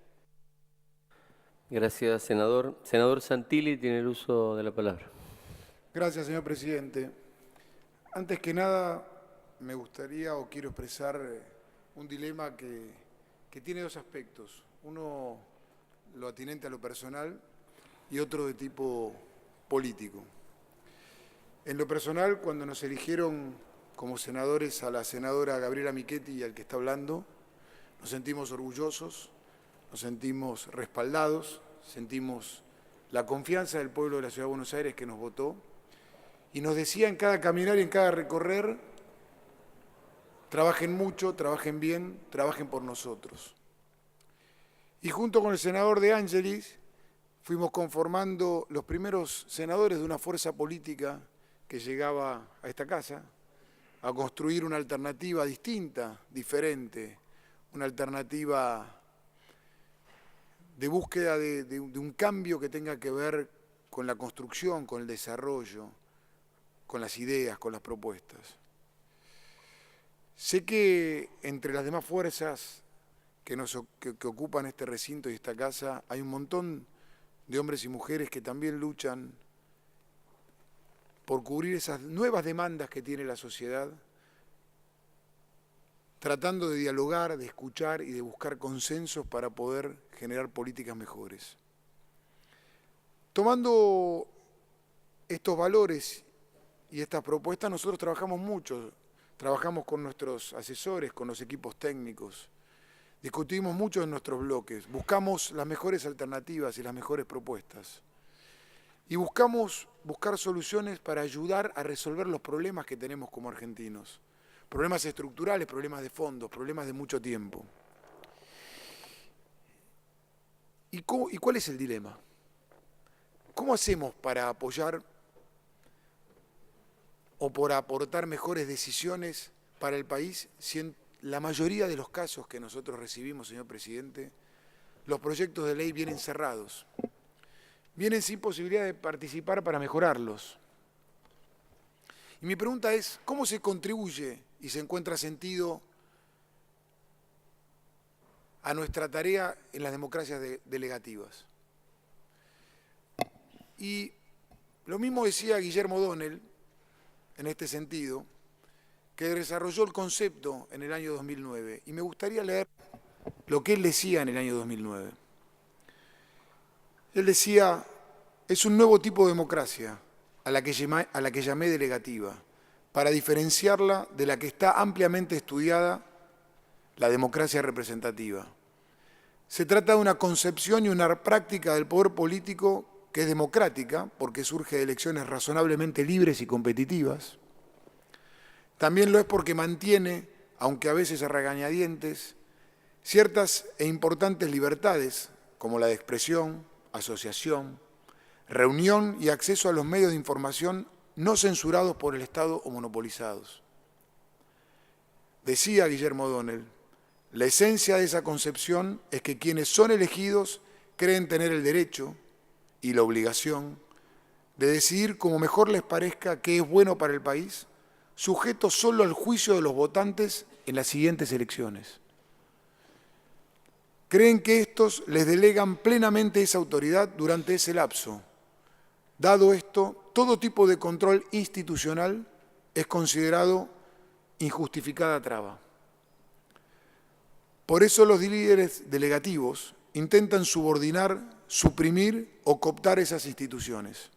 Gracias, senador. Senador Santilli tiene el uso de la palabra. Gracias, señor presidente. Antes que nada, me gustaría o quiero expresar un dilema que tiene dos aspectos. Uno, lo atinente a lo personal, y otro de tipo político. En lo personal, cuando nos eligieron como senadores a la senadora Gabriela Michetti y al que está hablando, nos sentimos orgullosos, nos sentimos respaldados, sentimos la confianza del pueblo de la Ciudad de Buenos Aires que nos votó y nos decía en cada caminar y en cada recorrer: trabajen mucho, trabajen bien, trabajen por nosotros. Y junto con el senador De Angelis fuimos conformando los primeros senadores de una fuerza política que llegaba a esta casa a construir una alternativa distinta, diferente, una alternativa de búsqueda de un cambio que tenga que ver con la construcción, con el desarrollo, con las ideas, con las propuestas. Sé que entre las demás fuerzas que ocupan este recinto y esta casa hay un montón de hombres y mujeres que también luchan por cubrir esas nuevas demandas que tiene la sociedad, tratando de dialogar, de escuchar y de buscar consensos para poder generar políticas mejores. Tomando estos valores y estas propuestas, nosotros trabajamos mucho, trabajamos con nuestros asesores, con los equipos técnicos, discutimos mucho en nuestros bloques, buscamos las mejores alternativas y las mejores propuestas. Y buscamos buscar soluciones para ayudar a resolver los problemas que tenemos como argentinos. Problemas estructurales, problemas de fondo, problemas de mucho tiempo. ¿Y cuál es el dilema? ¿Cómo hacemos para apoyar o por aportar mejores decisiones para el país si en la mayoría de los casos que nosotros recibimos, señor presidente, los proyectos de ley vienen cerrados? Vienen sin posibilidad de participar para mejorarlos. Y mi pregunta es, ¿cómo se contribuye y se encuentra sentido a nuestra tarea en las democracias delegativas? Y lo mismo decía Guillermo O'Donnell, en este sentido, que desarrolló el concepto en el año 2009. Y me gustaría leer lo que él decía en el año 2009. Él decía: es un nuevo tipo de democracia a la que llamé delegativa, para diferenciarla de la que está ampliamente estudiada, la democracia representativa. Se trata de una concepción y una práctica del poder político que es democrática, porque surge de elecciones razonablemente libres y competitivas. También lo es porque mantiene, aunque a veces a regañadientes, ciertas e importantes libertades, como la de expresión, asociación, reunión y acceso a los medios de información no censurados por el Estado o monopolizados. Decía Guillermo O'Donnell: la esencia de esa concepción es que quienes son elegidos creen tener el derecho y la obligación de decidir como mejor les parezca qué es bueno para el país, sujetos solo al juicio de los votantes en las siguientes elecciones. Creen que estos les delegan plenamente esa autoridad durante ese lapso. Dado esto, todo tipo de control institucional es considerado injustificada traba. Por eso los líderes delegativos intentan subordinar, suprimir o cooptar esas instituciones.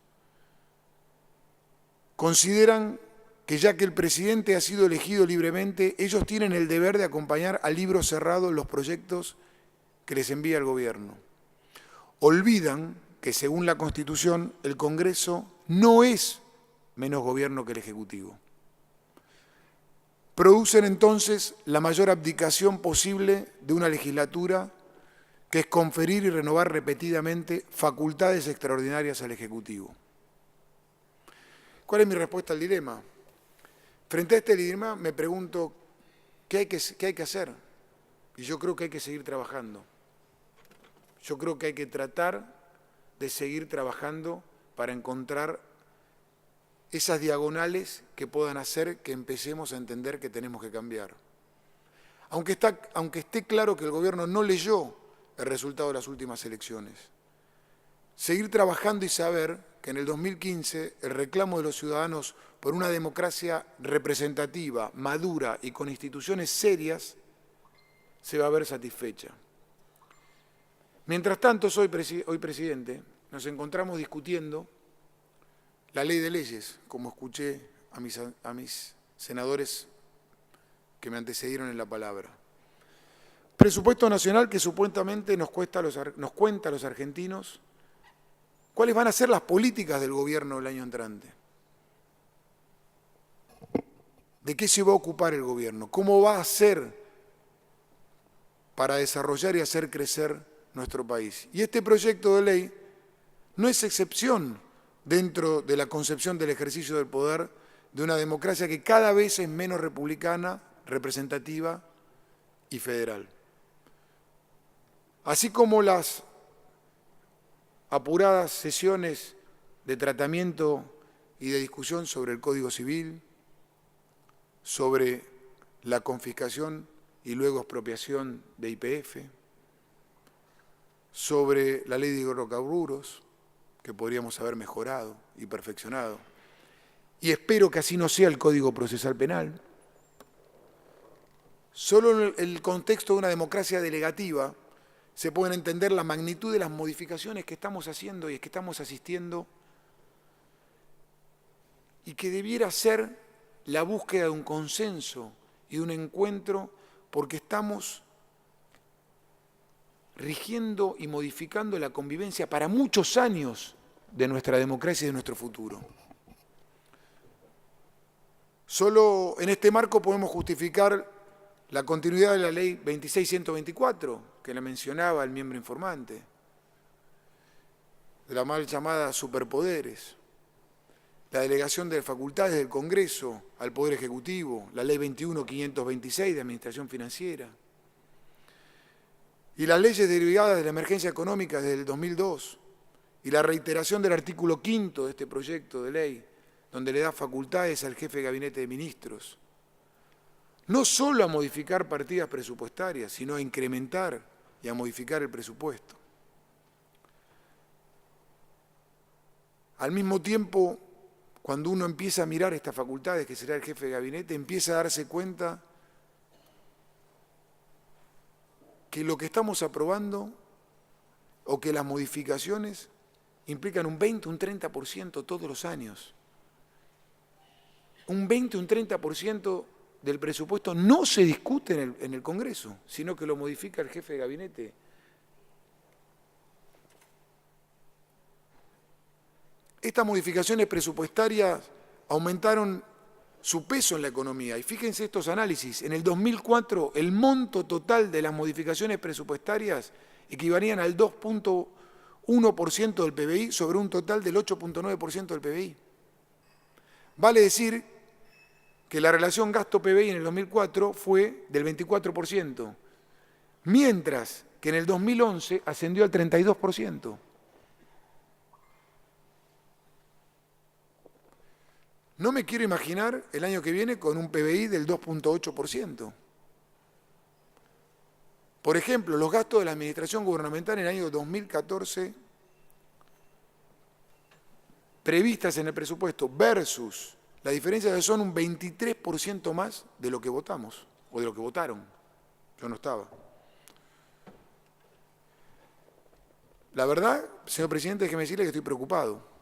Consideran que ya que el presidente ha sido elegido libremente, ellos tienen el deber de acompañar a libro cerrado los proyectos que les envía el gobierno. Olvidan que según la Constitución el Congreso no es menos gobierno que el Ejecutivo. Producen entonces la mayor abdicación posible de una legislatura, que es conferir y renovar repetidamente facultades extraordinarias al Ejecutivo. ¿Cuál es mi respuesta al dilema? Frente a este dilema me pregunto qué hay que hacer, y yo creo que hay que seguir trabajando. Yo creo que hay que tratar de seguir trabajando para encontrar esas diagonales que puedan hacer que empecemos a entender que tenemos que cambiar. Aunque esté claro que el gobierno no leyó el resultado de las últimas elecciones. Seguir trabajando y saber que en el 2015 el reclamo de los ciudadanos por una democracia representativa, madura y con instituciones serias se va a ver satisfecha. Mientras tanto, hoy, presidente, nos encontramos discutiendo la ley de leyes, como escuché a mis senadores que me antecedieron en la palabra. Presupuesto nacional que supuestamente nos cuenta a los argentinos cuáles van a ser las políticas del gobierno del año entrante. ¿De qué se va a ocupar el gobierno? ¿Cómo va a hacer para desarrollar y hacer crecer nuestro país? Y este proyecto de ley no es excepción dentro de la concepción del ejercicio del poder de una democracia que cada vez es menos republicana, representativa y federal. Así como las apuradas sesiones de tratamiento y de discusión sobre el Código Civil, sobre la confiscación y luego expropiación de YPF, sobre la ley de hidrocarburos, que podríamos haber mejorado y perfeccionado, y espero que así no sea el Código Procesal Penal. Solo en el contexto de una democracia delegativa se pueden entender la magnitud de las modificaciones que estamos haciendo y que estamos asistiendo, y que debiera ser la búsqueda de un consenso y de un encuentro, porque estamos rigiendo y modificando la convivencia para muchos años de nuestra democracia y de nuestro futuro. Solo en este marco podemos justificar la continuidad de la ley 26.124, que la mencionaba el miembro informante, de la mal llamada superpoderes, la delegación de facultades del Congreso al Poder Ejecutivo, la ley 21.526 de Administración Financiera, y las leyes derivadas de la emergencia económica desde el 2002, y la reiteración del artículo 5 de este proyecto de ley, donde le da facultades al jefe de gabinete de ministros, no solo a modificar partidas presupuestarias, sino a incrementar y a modificar el presupuesto. Al mismo tiempo, cuando uno empieza a mirar estas facultades, que será el jefe de gabinete, empieza a darse cuenta que lo que estamos aprobando o que las modificaciones implican un 20, un 30% todos los años. Un 20, un 30% del presupuesto no se discute en el Congreso, sino que lo modifica el jefe de gabinete. Estas modificaciones presupuestarias aumentaron su peso en la economía. Y fíjense estos análisis. En el 2004, el monto total de las modificaciones presupuestarias equivalían al 2.1% del PBI sobre un total del 8.9% del PBI. Vale decir que la relación gasto-PBI en el 2004 fue del 24%, mientras que en el 2011 ascendió al 32%. No me quiero imaginar el año que viene con un PBI del 2.8%. Por ejemplo, los gastos de la administración gubernamental en el año 2014 previstas en el presupuesto versus la diferencia son un 23% más de lo que votamos, o de lo que votaron. Yo no estaba. La verdad, señor presidente, déjeme decirle que estoy preocupado.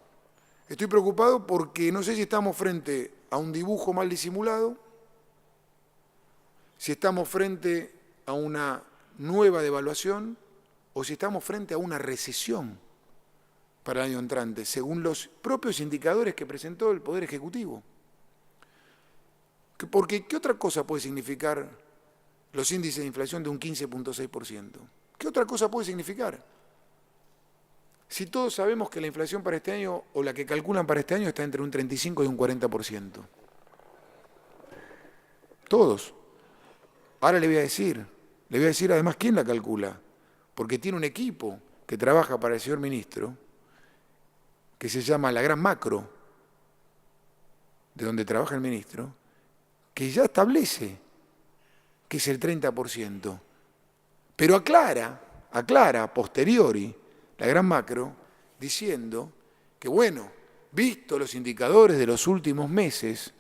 Estoy preocupado porque no sé si estamos frente a un dibujo mal disimulado, si estamos frente a una nueva devaluación o si estamos frente a una recesión para el año entrante, según los propios indicadores que presentó el Poder Ejecutivo. Porque, ¿qué otra cosa puede significar los índices de inflación de un 15.6%? ¿Qué otra cosa puede significar? Si todos sabemos que la inflación para este año, o la que calculan para este año, está entre un 35 y un 40%. Todos. Ahora le voy a decir además quién la calcula, porque tiene un equipo que trabaja para el señor ministro, que se llama la Gran Macro, de donde trabaja el ministro, que ya establece que es el 30%, pero aclara a posteriori la Gran Macro, diciendo que, bueno, visto los indicadores de los últimos meses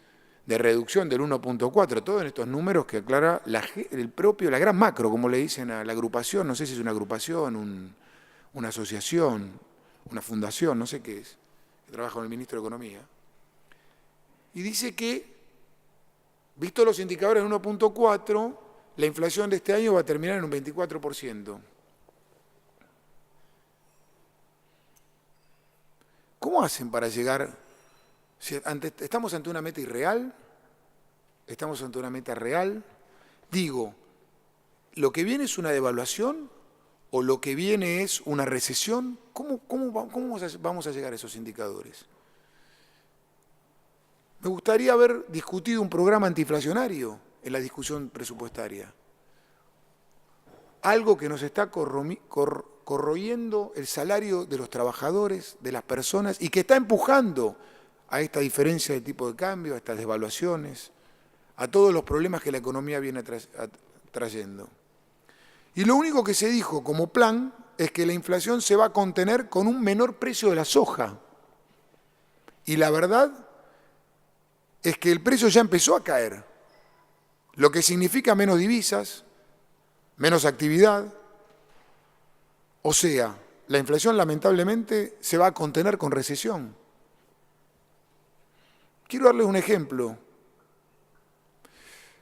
de reducción del 1.4, todos estos números que aclara la Gran Macro, como le dicen a la agrupación, no sé si es una agrupación, una asociación, una fundación, no sé qué es que trabaja con el ministro de Economía, y dice que, visto los indicadores en 1.4, la inflación de este año va a terminar en un 24%. ¿Cómo hacen para llegar? ¿Estamos ante una meta irreal? ¿Estamos ante una meta real? Digo, ¿lo que viene es una devaluación o lo que viene es una recesión? ¿Cómo vamos a llegar a esos indicadores? Me gustaría haber discutido un programa antiinflacionario en la discusión presupuestaria. Algo que nos está corroyendo el salario de los trabajadores, de las personas, y que está empujando a esta diferencia de tipo de cambio, a estas devaluaciones, a todos los problemas que la economía viene trayendo. Y lo único que se dijo como plan es que la inflación se va a contener con un menor precio de la soja. Y la verdad es que el precio ya empezó a caer, lo que significa menos divisas, menos actividad. O sea, la inflación lamentablemente se va a contener con recesión. Quiero darles un ejemplo.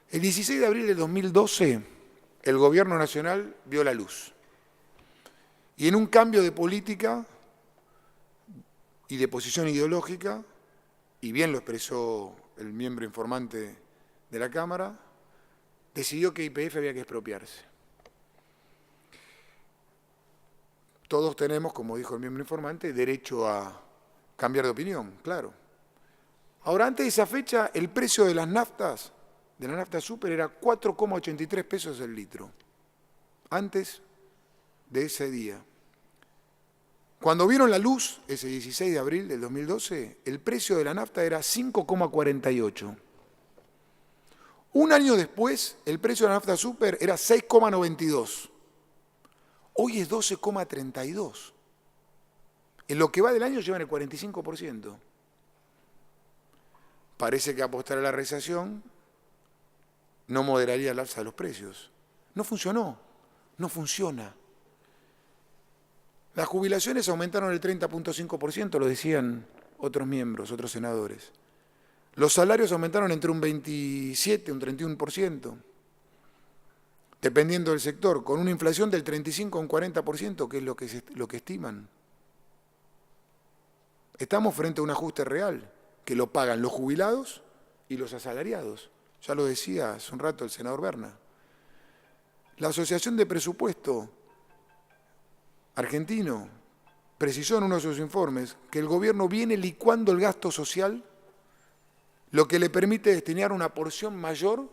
El 16 de abril de 2012, el gobierno nacional vio la luz. Y en un cambio de política y de posición ideológica, y bien lo expresó el miembro informante de la Cámara, decidió que YPF había que expropiarse. Todos tenemos, como dijo el miembro informante, derecho a cambiar de opinión, claro. Ahora, antes de esa fecha, el precio de las naftas, de la nafta super, era 4,83 pesos el litro. Antes de ese día. Cuando vieron la luz, ese 16 de abril del 2012, el precio de la nafta era 5,48. Un año después, el precio de la nafta super era 6,92. Hoy es 12,32. En lo que va del año llevan el 45%. Parece que apostar a la recesión no moderaría el alza de los precios. No funcionó, no funciona. Las jubilaciones aumentaron el 30,5%, lo decían otros miembros, otros senadores. Los salarios aumentaron entre un 27 y un 31%, dependiendo del sector, con una inflación del 35 a un 40%, que es lo que estiman. Estamos frente a un ajuste real, que lo pagan los jubilados y los asalariados. Ya lo decía hace un rato el senador Berna. La Asociación de Presupuesto argentino precisó en uno de sus informes que el gobierno viene licuando el gasto social, lo que le permite destinar una porción mayor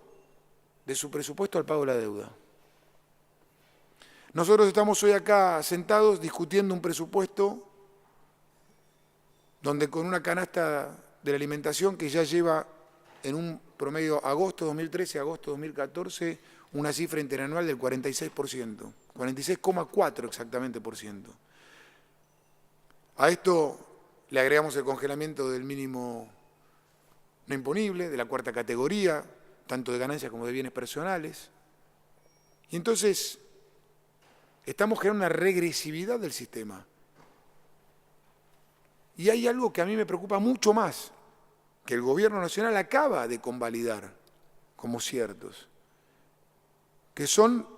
de su presupuesto al pago de la deuda. Nosotros estamos hoy acá sentados discutiendo un presupuesto donde con una canasta de la alimentación que ya lleva en un promedio agosto 2013 a agosto 2014 una cifra interanual del 46%, 46,4 exactamente por ciento. A esto le agregamos el congelamiento del mínimo no imponible, de la cuarta categoría, tanto de ganancias como de bienes personales. Y entonces estamos creando una regresividad del sistema. Y hay algo que a mí me preocupa mucho más, que el gobierno nacional acaba de convalidar como ciertos, que son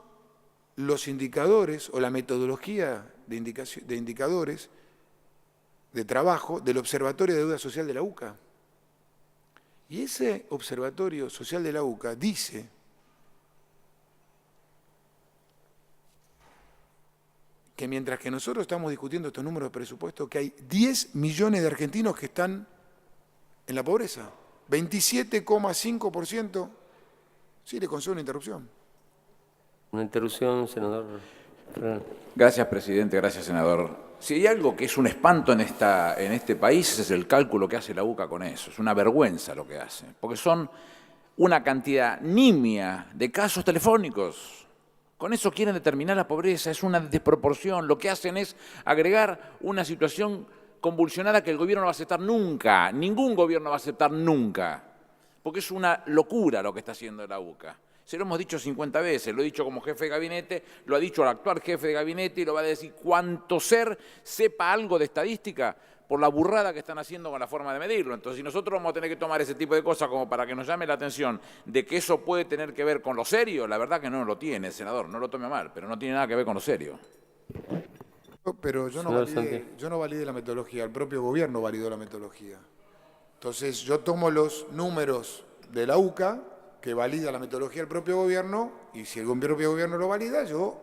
los indicadores o la metodología de indicadores de trabajo del Observatorio de Deuda Social de la UCA. Y ese Observatorio Social de la UCA dice que mientras que nosotros estamos discutiendo estos números de presupuesto, que hay 10 millones de argentinos que están en la pobreza, 27,5%. Sí, le concedo una interrupción. Una interrupción, senador. Gracias, presidente. Gracias, senador. Si hay algo que es un espanto en este país, es el cálculo que hace la UCA con eso. Es una vergüenza lo que hace, porque son una cantidad nimia de casos telefónicos. Con eso quieren determinar la pobreza, es una desproporción. Lo que hacen es agregar una situación convulsionada que el gobierno no va a aceptar nunca, ningún gobierno va a aceptar nunca, porque es una locura lo que está haciendo la UCA. Se lo hemos dicho 50 veces, lo he dicho como jefe de gabinete, lo ha dicho el actual jefe de gabinete y lo va a decir cuanto ser sepa algo de estadística, por la burrada que están haciendo con la forma de medirlo. Entonces, si nosotros vamos a tener que tomar ese tipo de cosas como para que nos llame la atención de que eso puede tener que ver con lo serio, la verdad que no lo tiene, senador, no lo tome mal, pero no tiene nada que ver con lo serio. Pero yo no validé la metodología, el propio gobierno validó la metodología. Entonces yo tomo los números de la UCA, que valida la metodología del propio gobierno, y si el propio gobierno lo valida, yo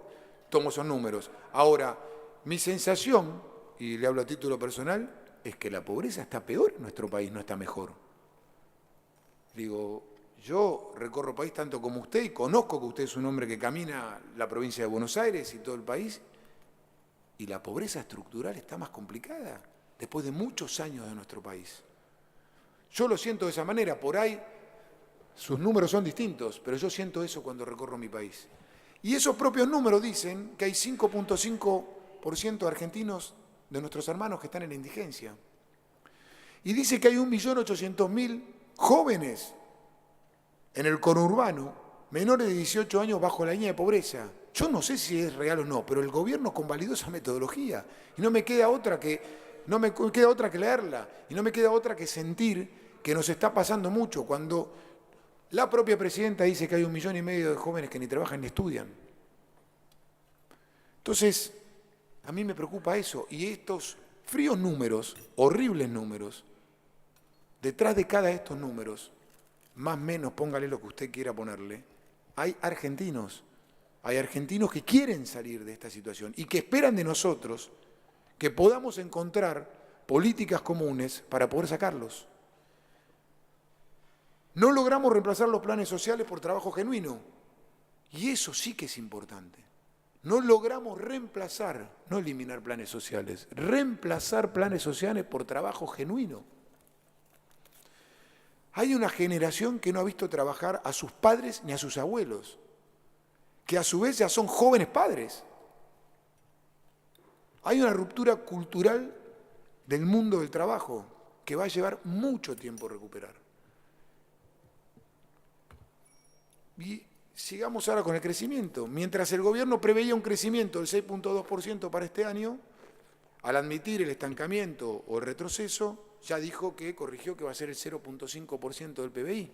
tomo esos números. Ahora, mi sensación, y le hablo a título personal, es que la pobreza está peor en nuestro país, no está mejor. Digo, yo recorro el país tanto como usted y conozco que usted es un hombre que camina la provincia de Buenos Aires y todo el país, y la pobreza estructural está más complicada después de muchos años de nuestro país. Yo lo siento de esa manera, por ahí sus números son distintos, pero yo siento eso cuando recorro mi país. Y esos propios números dicen que hay 5.5% de argentinos, de nuestros hermanos, que están en la indigencia. Y dice que hay 1.800.000 jóvenes en el conurbano, menores de 18 años bajo la línea de pobreza. Yo no sé si es real o no, pero el gobierno convalidó esa metodología y no me queda otra que leerla y no me queda otra que sentir que nos está pasando mucho cuando la propia presidenta dice que hay 1,5 millones de jóvenes que ni trabajan ni estudian. Entonces, a mí me preocupa eso y estos fríos números, horribles números, detrás de cada de estos números, más o menos póngale lo que usted quiera ponerle, hay argentinos que quieren salir de esta situación y que esperan de nosotros que podamos encontrar políticas comunes para poder sacarlos. No logramos reemplazar los planes sociales por trabajo genuino, y eso sí que es importante. No logramos reemplazar, no eliminar planes sociales, reemplazar planes sociales por trabajo genuino. Hay una generación que no ha visto trabajar a sus padres ni a sus abuelos, que a su vez ya son jóvenes padres. Hay una ruptura cultural del mundo del trabajo que va a llevar mucho tiempo recuperar. Y sigamos ahora con el crecimiento. Mientras el gobierno preveía un crecimiento del 6.2% para este año, al admitir el estancamiento o el retroceso, ya dijo que corrigió que va a ser el 0.5% del PBI.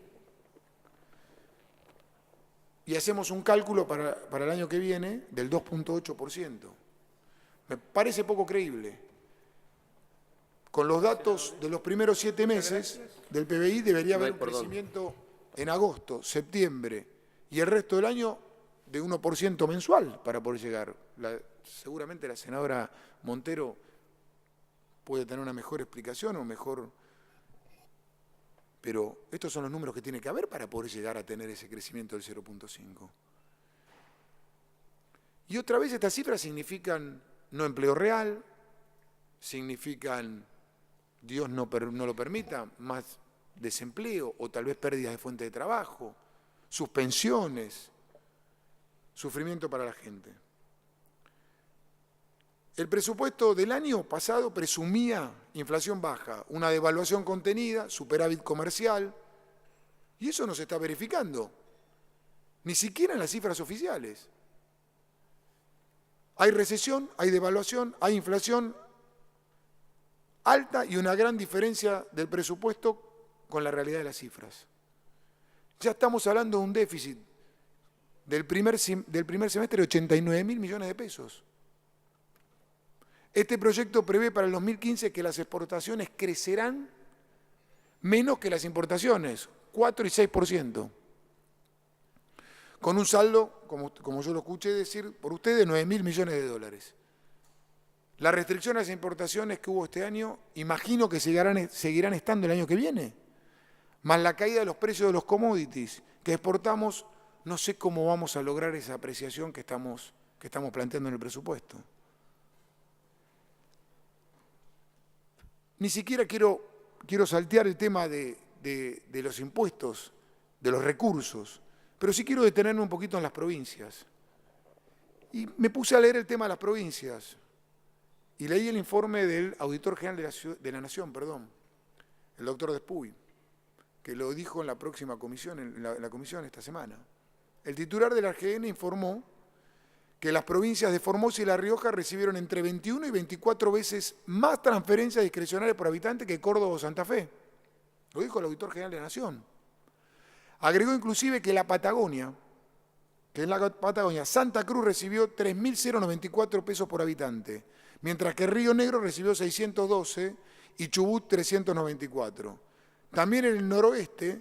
Y hacemos un cálculo para el año que viene del 2.8%. Me parece poco creíble. Con los datos de los primeros 7 meses del PBI debería haber un crecimiento en agosto, septiembre y el resto del año de 1% mensual para poder llegar. Seguramente la senadora Montero puede tener una mejor explicación o mejor... Pero estos son los números que tiene que haber para poder llegar a tener ese crecimiento del 0.5. Y otra vez estas cifras significan no empleo real, significan, Dios no lo permita, más desempleo o tal vez pérdidas de fuente de trabajo, suspensiones, sufrimiento para la gente. El presupuesto del año pasado presumía inflación baja, una devaluación contenida, superávit comercial, y eso no se está verificando, ni siquiera en las cifras oficiales. Hay recesión, hay devaluación, hay inflación alta y una gran diferencia del presupuesto con la realidad de las cifras. Ya estamos hablando de un déficit del primer semestre de 89.000 millones de pesos. Este proyecto prevé para el 2015 que las exportaciones crecerán menos que las importaciones, 4 y 6%, con un saldo, como yo lo escuché decir por usted, de 9.000 millones de dólares. Las restricciones a las importaciones que hubo este año, imagino que seguirán estando el año que viene, más la caída de los precios de los commodities que exportamos, no sé cómo vamos a lograr esa apreciación que estamos planteando en el presupuesto. Ni siquiera quiero saltear el tema de los impuestos, de los recursos, pero sí quiero detenerme un poquito en las provincias. Y me puse a leer el tema de las provincias y leí el informe del Auditor General de la Nación, el doctor Despuy, que lo dijo en la próxima comisión, en la comisión esta semana. El titular del AGN informó que las provincias de Formosa y La Rioja recibieron entre 21 y 24 veces más transferencias discrecionales por habitante que Córdoba o Santa Fe. Lo dijo el Auditor General de la Nación. Agregó inclusive que la Patagonia, Santa Cruz recibió 3.094 pesos por habitante, mientras que Río Negro recibió 612 y Chubut 394. También en el noroeste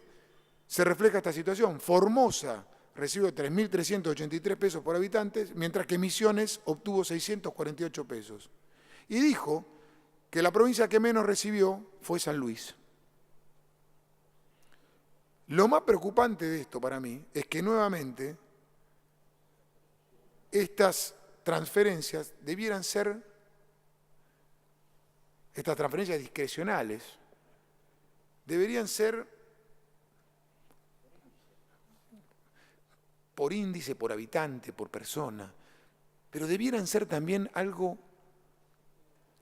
se refleja esta situación. Formosa recibió 3.383 pesos por habitante, mientras que Misiones obtuvo 648 pesos. Y dijo que la provincia que menos recibió fue San Luis. Lo más preocupante de esto para mí es que nuevamente estas transferencias debieran ser, estas transferencias discrecionales, deberían ser por índice, por habitante, por persona, pero debieran ser también algo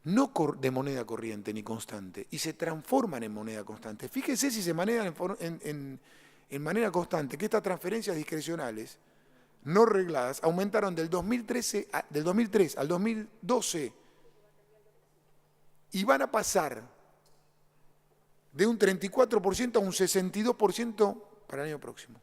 no de moneda corriente ni constante, y se transforman en moneda constante. Fíjese si se manejan en manera constante, que estas transferencias discrecionales no regladas aumentaron del 2003 al 2012 y van a pasar de un 34% a un 62% para el año próximo.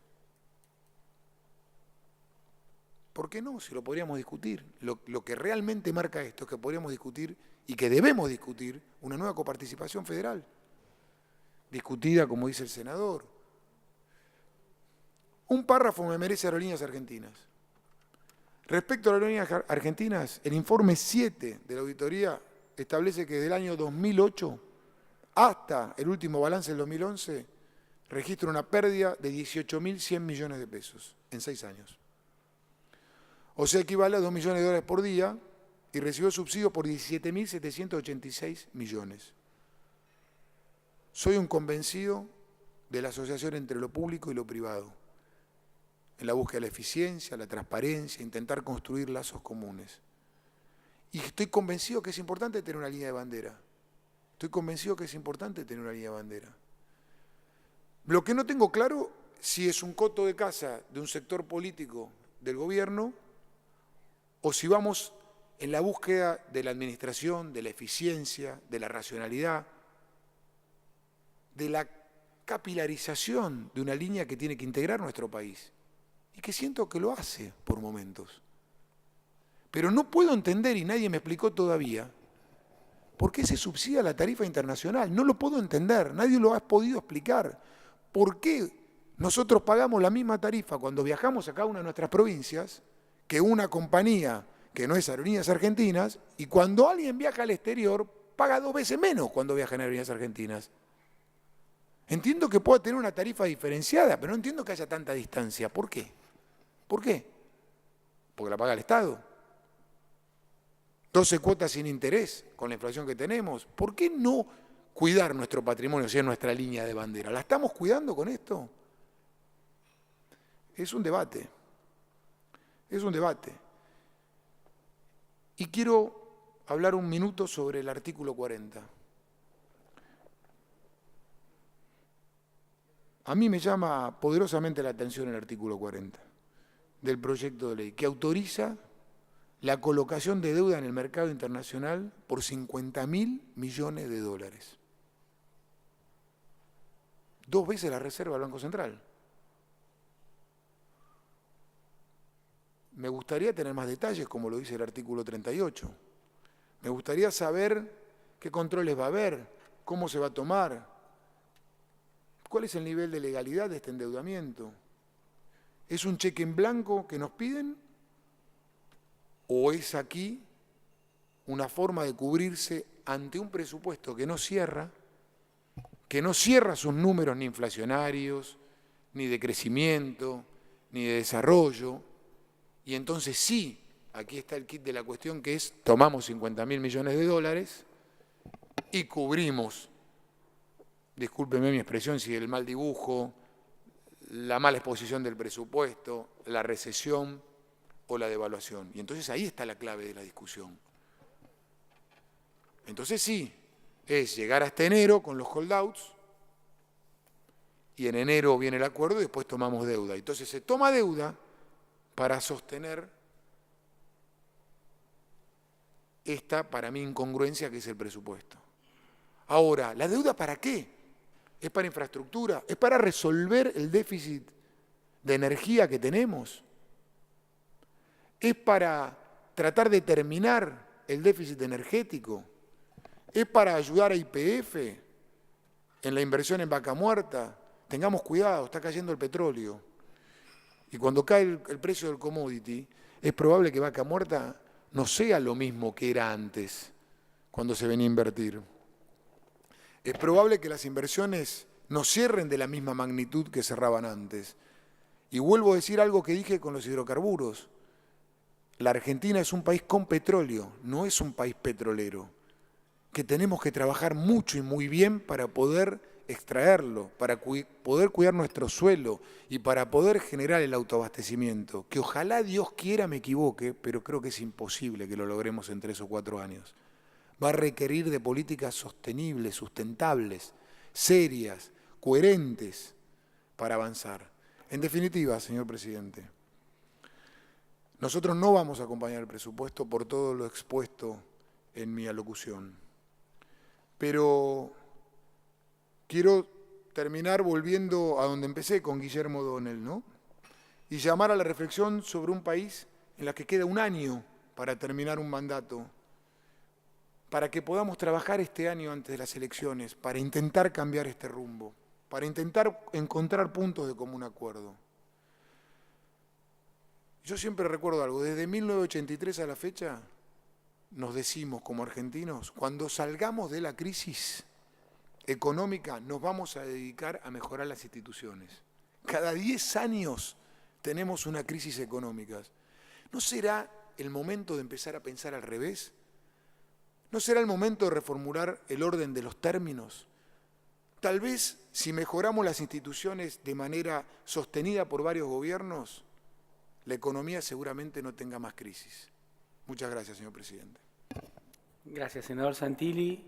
¿Por qué no? Si lo podríamos discutir. Lo que realmente marca esto es que podríamos discutir y que debemos discutir una nueva coparticipación federal, discutida, como dice el senador. Un párrafo me merece Aerolíneas Argentinas. Respecto a las aerolíneas argentinas, el informe 7 de la auditoría establece que desde el año 2008 hasta el último balance del 2011 registra una pérdida de 18.100 millones de pesos en 6 años. O sea, equivale a 2 millones de dólares por día y recibió subsidios por 17.786 millones. Soy un convencido de la asociación entre lo público y lo privado, en la búsqueda de la eficiencia, la transparencia, intentar construir lazos comunes. Y estoy convencido que es importante tener una línea de bandera. Estoy convencido que es importante tener una línea de bandera. Lo que no tengo claro si es un coto de caza de un sector político del gobierno o si vamos en la búsqueda de la administración, de la eficiencia, de la racionalidad, de la capilarización de una línea que tiene que integrar nuestro país y que siento que lo hace por momentos. Pero no puedo entender, y nadie me explicó todavía, por qué se subsidia la tarifa internacional. No lo puedo entender, nadie lo ha podido explicar. ¿Por qué nosotros pagamos la misma tarifa cuando viajamos a cada una de nuestras provincias que una compañía que no es Aerolíneas Argentinas, y cuando alguien viaja al exterior paga 2 veces menos cuando viaja en Aerolíneas Argentinas? Entiendo que pueda tener una tarifa diferenciada, pero no entiendo que haya tanta distancia. ¿Por qué? ¿Por qué? Porque la paga el Estado. 12 cuotas sin interés con la inflación que tenemos. ¿Por qué no cuidar nuestro patrimonio si es nuestra línea de bandera? ¿La estamos cuidando con esto? Es un debate. Es un debate. Y quiero hablar un minuto sobre el artículo 40. A mí me llama poderosamente la atención el artículo 40 del proyecto de ley, que autoriza la colocación de deuda en el mercado internacional por 50.000 millones de dólares. 2 veces la reserva del Banco Central. Me gustaría tener más detalles, como lo dice el artículo 38. Me gustaría saber qué controles va a haber, cómo se va a tomar, cuál es el nivel de legalidad de este endeudamiento. ¿Es un cheque en blanco que nos piden? ¿O es aquí una forma de cubrirse ante un presupuesto que no cierra sus números ni inflacionarios, ni de crecimiento, ni de desarrollo? Y entonces sí, aquí está el kit de la cuestión, que es tomamos 50.000 millones de dólares y cubrimos, discúlpeme mi expresión, si el mal dibujo, la mala exposición del presupuesto, la recesión o la devaluación. Y entonces ahí está la clave de la discusión. Entonces sí, es llegar hasta enero con los holdouts y en enero viene el acuerdo y después tomamos deuda. Entonces se toma deuda para sostener esta, para mí, incongruencia que es el presupuesto. Ahora, ¿la deuda para qué? ¿Es para infraestructura? ¿Es para resolver el déficit de energía que tenemos? ¿Es para tratar de terminar el déficit energético? ¿Es para ayudar a YPF en la inversión en Vaca Muerta? Tengamos cuidado, está cayendo el petróleo. Y cuando cae el precio del commodity, es probable que Vaca Muerta no sea lo mismo que era antes, cuando se venía a invertir. Es probable que las inversiones no cierren de la misma magnitud que cerraban antes. Y vuelvo a decir algo que dije con los hidrocarburos. La Argentina es un país con petróleo, no es un país petrolero, que tenemos que trabajar mucho y muy bien para poder extraerlo, para poder cuidar nuestro suelo y para poder generar el autoabastecimiento, que ojalá Dios quiera me equivoque, pero creo que es imposible que lo logremos en 3 o 4 años. Va a requerir de políticas sostenibles, sustentables, serias, coherentes para avanzar. En definitiva, señor presidente, nosotros no vamos a acompañar el presupuesto por todo lo expuesto en mi alocución. Pero quiero terminar volviendo a donde empecé con Guillermo O'Donnell, ¿no? Y llamar a la reflexión sobre un país en la que queda 1 año para terminar un mandato, para que podamos trabajar este año antes de las elecciones, para intentar cambiar este rumbo, para intentar encontrar puntos de común acuerdo. Yo siempre recuerdo algo, desde 1983 a la fecha, nos decimos como argentinos, cuando salgamos de la crisis económica nos vamos a dedicar a mejorar las instituciones. Cada 10 años tenemos una crisis económica. ¿No será el momento de empezar a pensar al revés? ¿No será el momento de reformular el orden de los términos? Tal vez si mejoramos las instituciones de manera sostenida por varios gobiernos, la economía seguramente no tenga más crisis. Muchas gracias, señor presidente. Gracias, senador Santilli.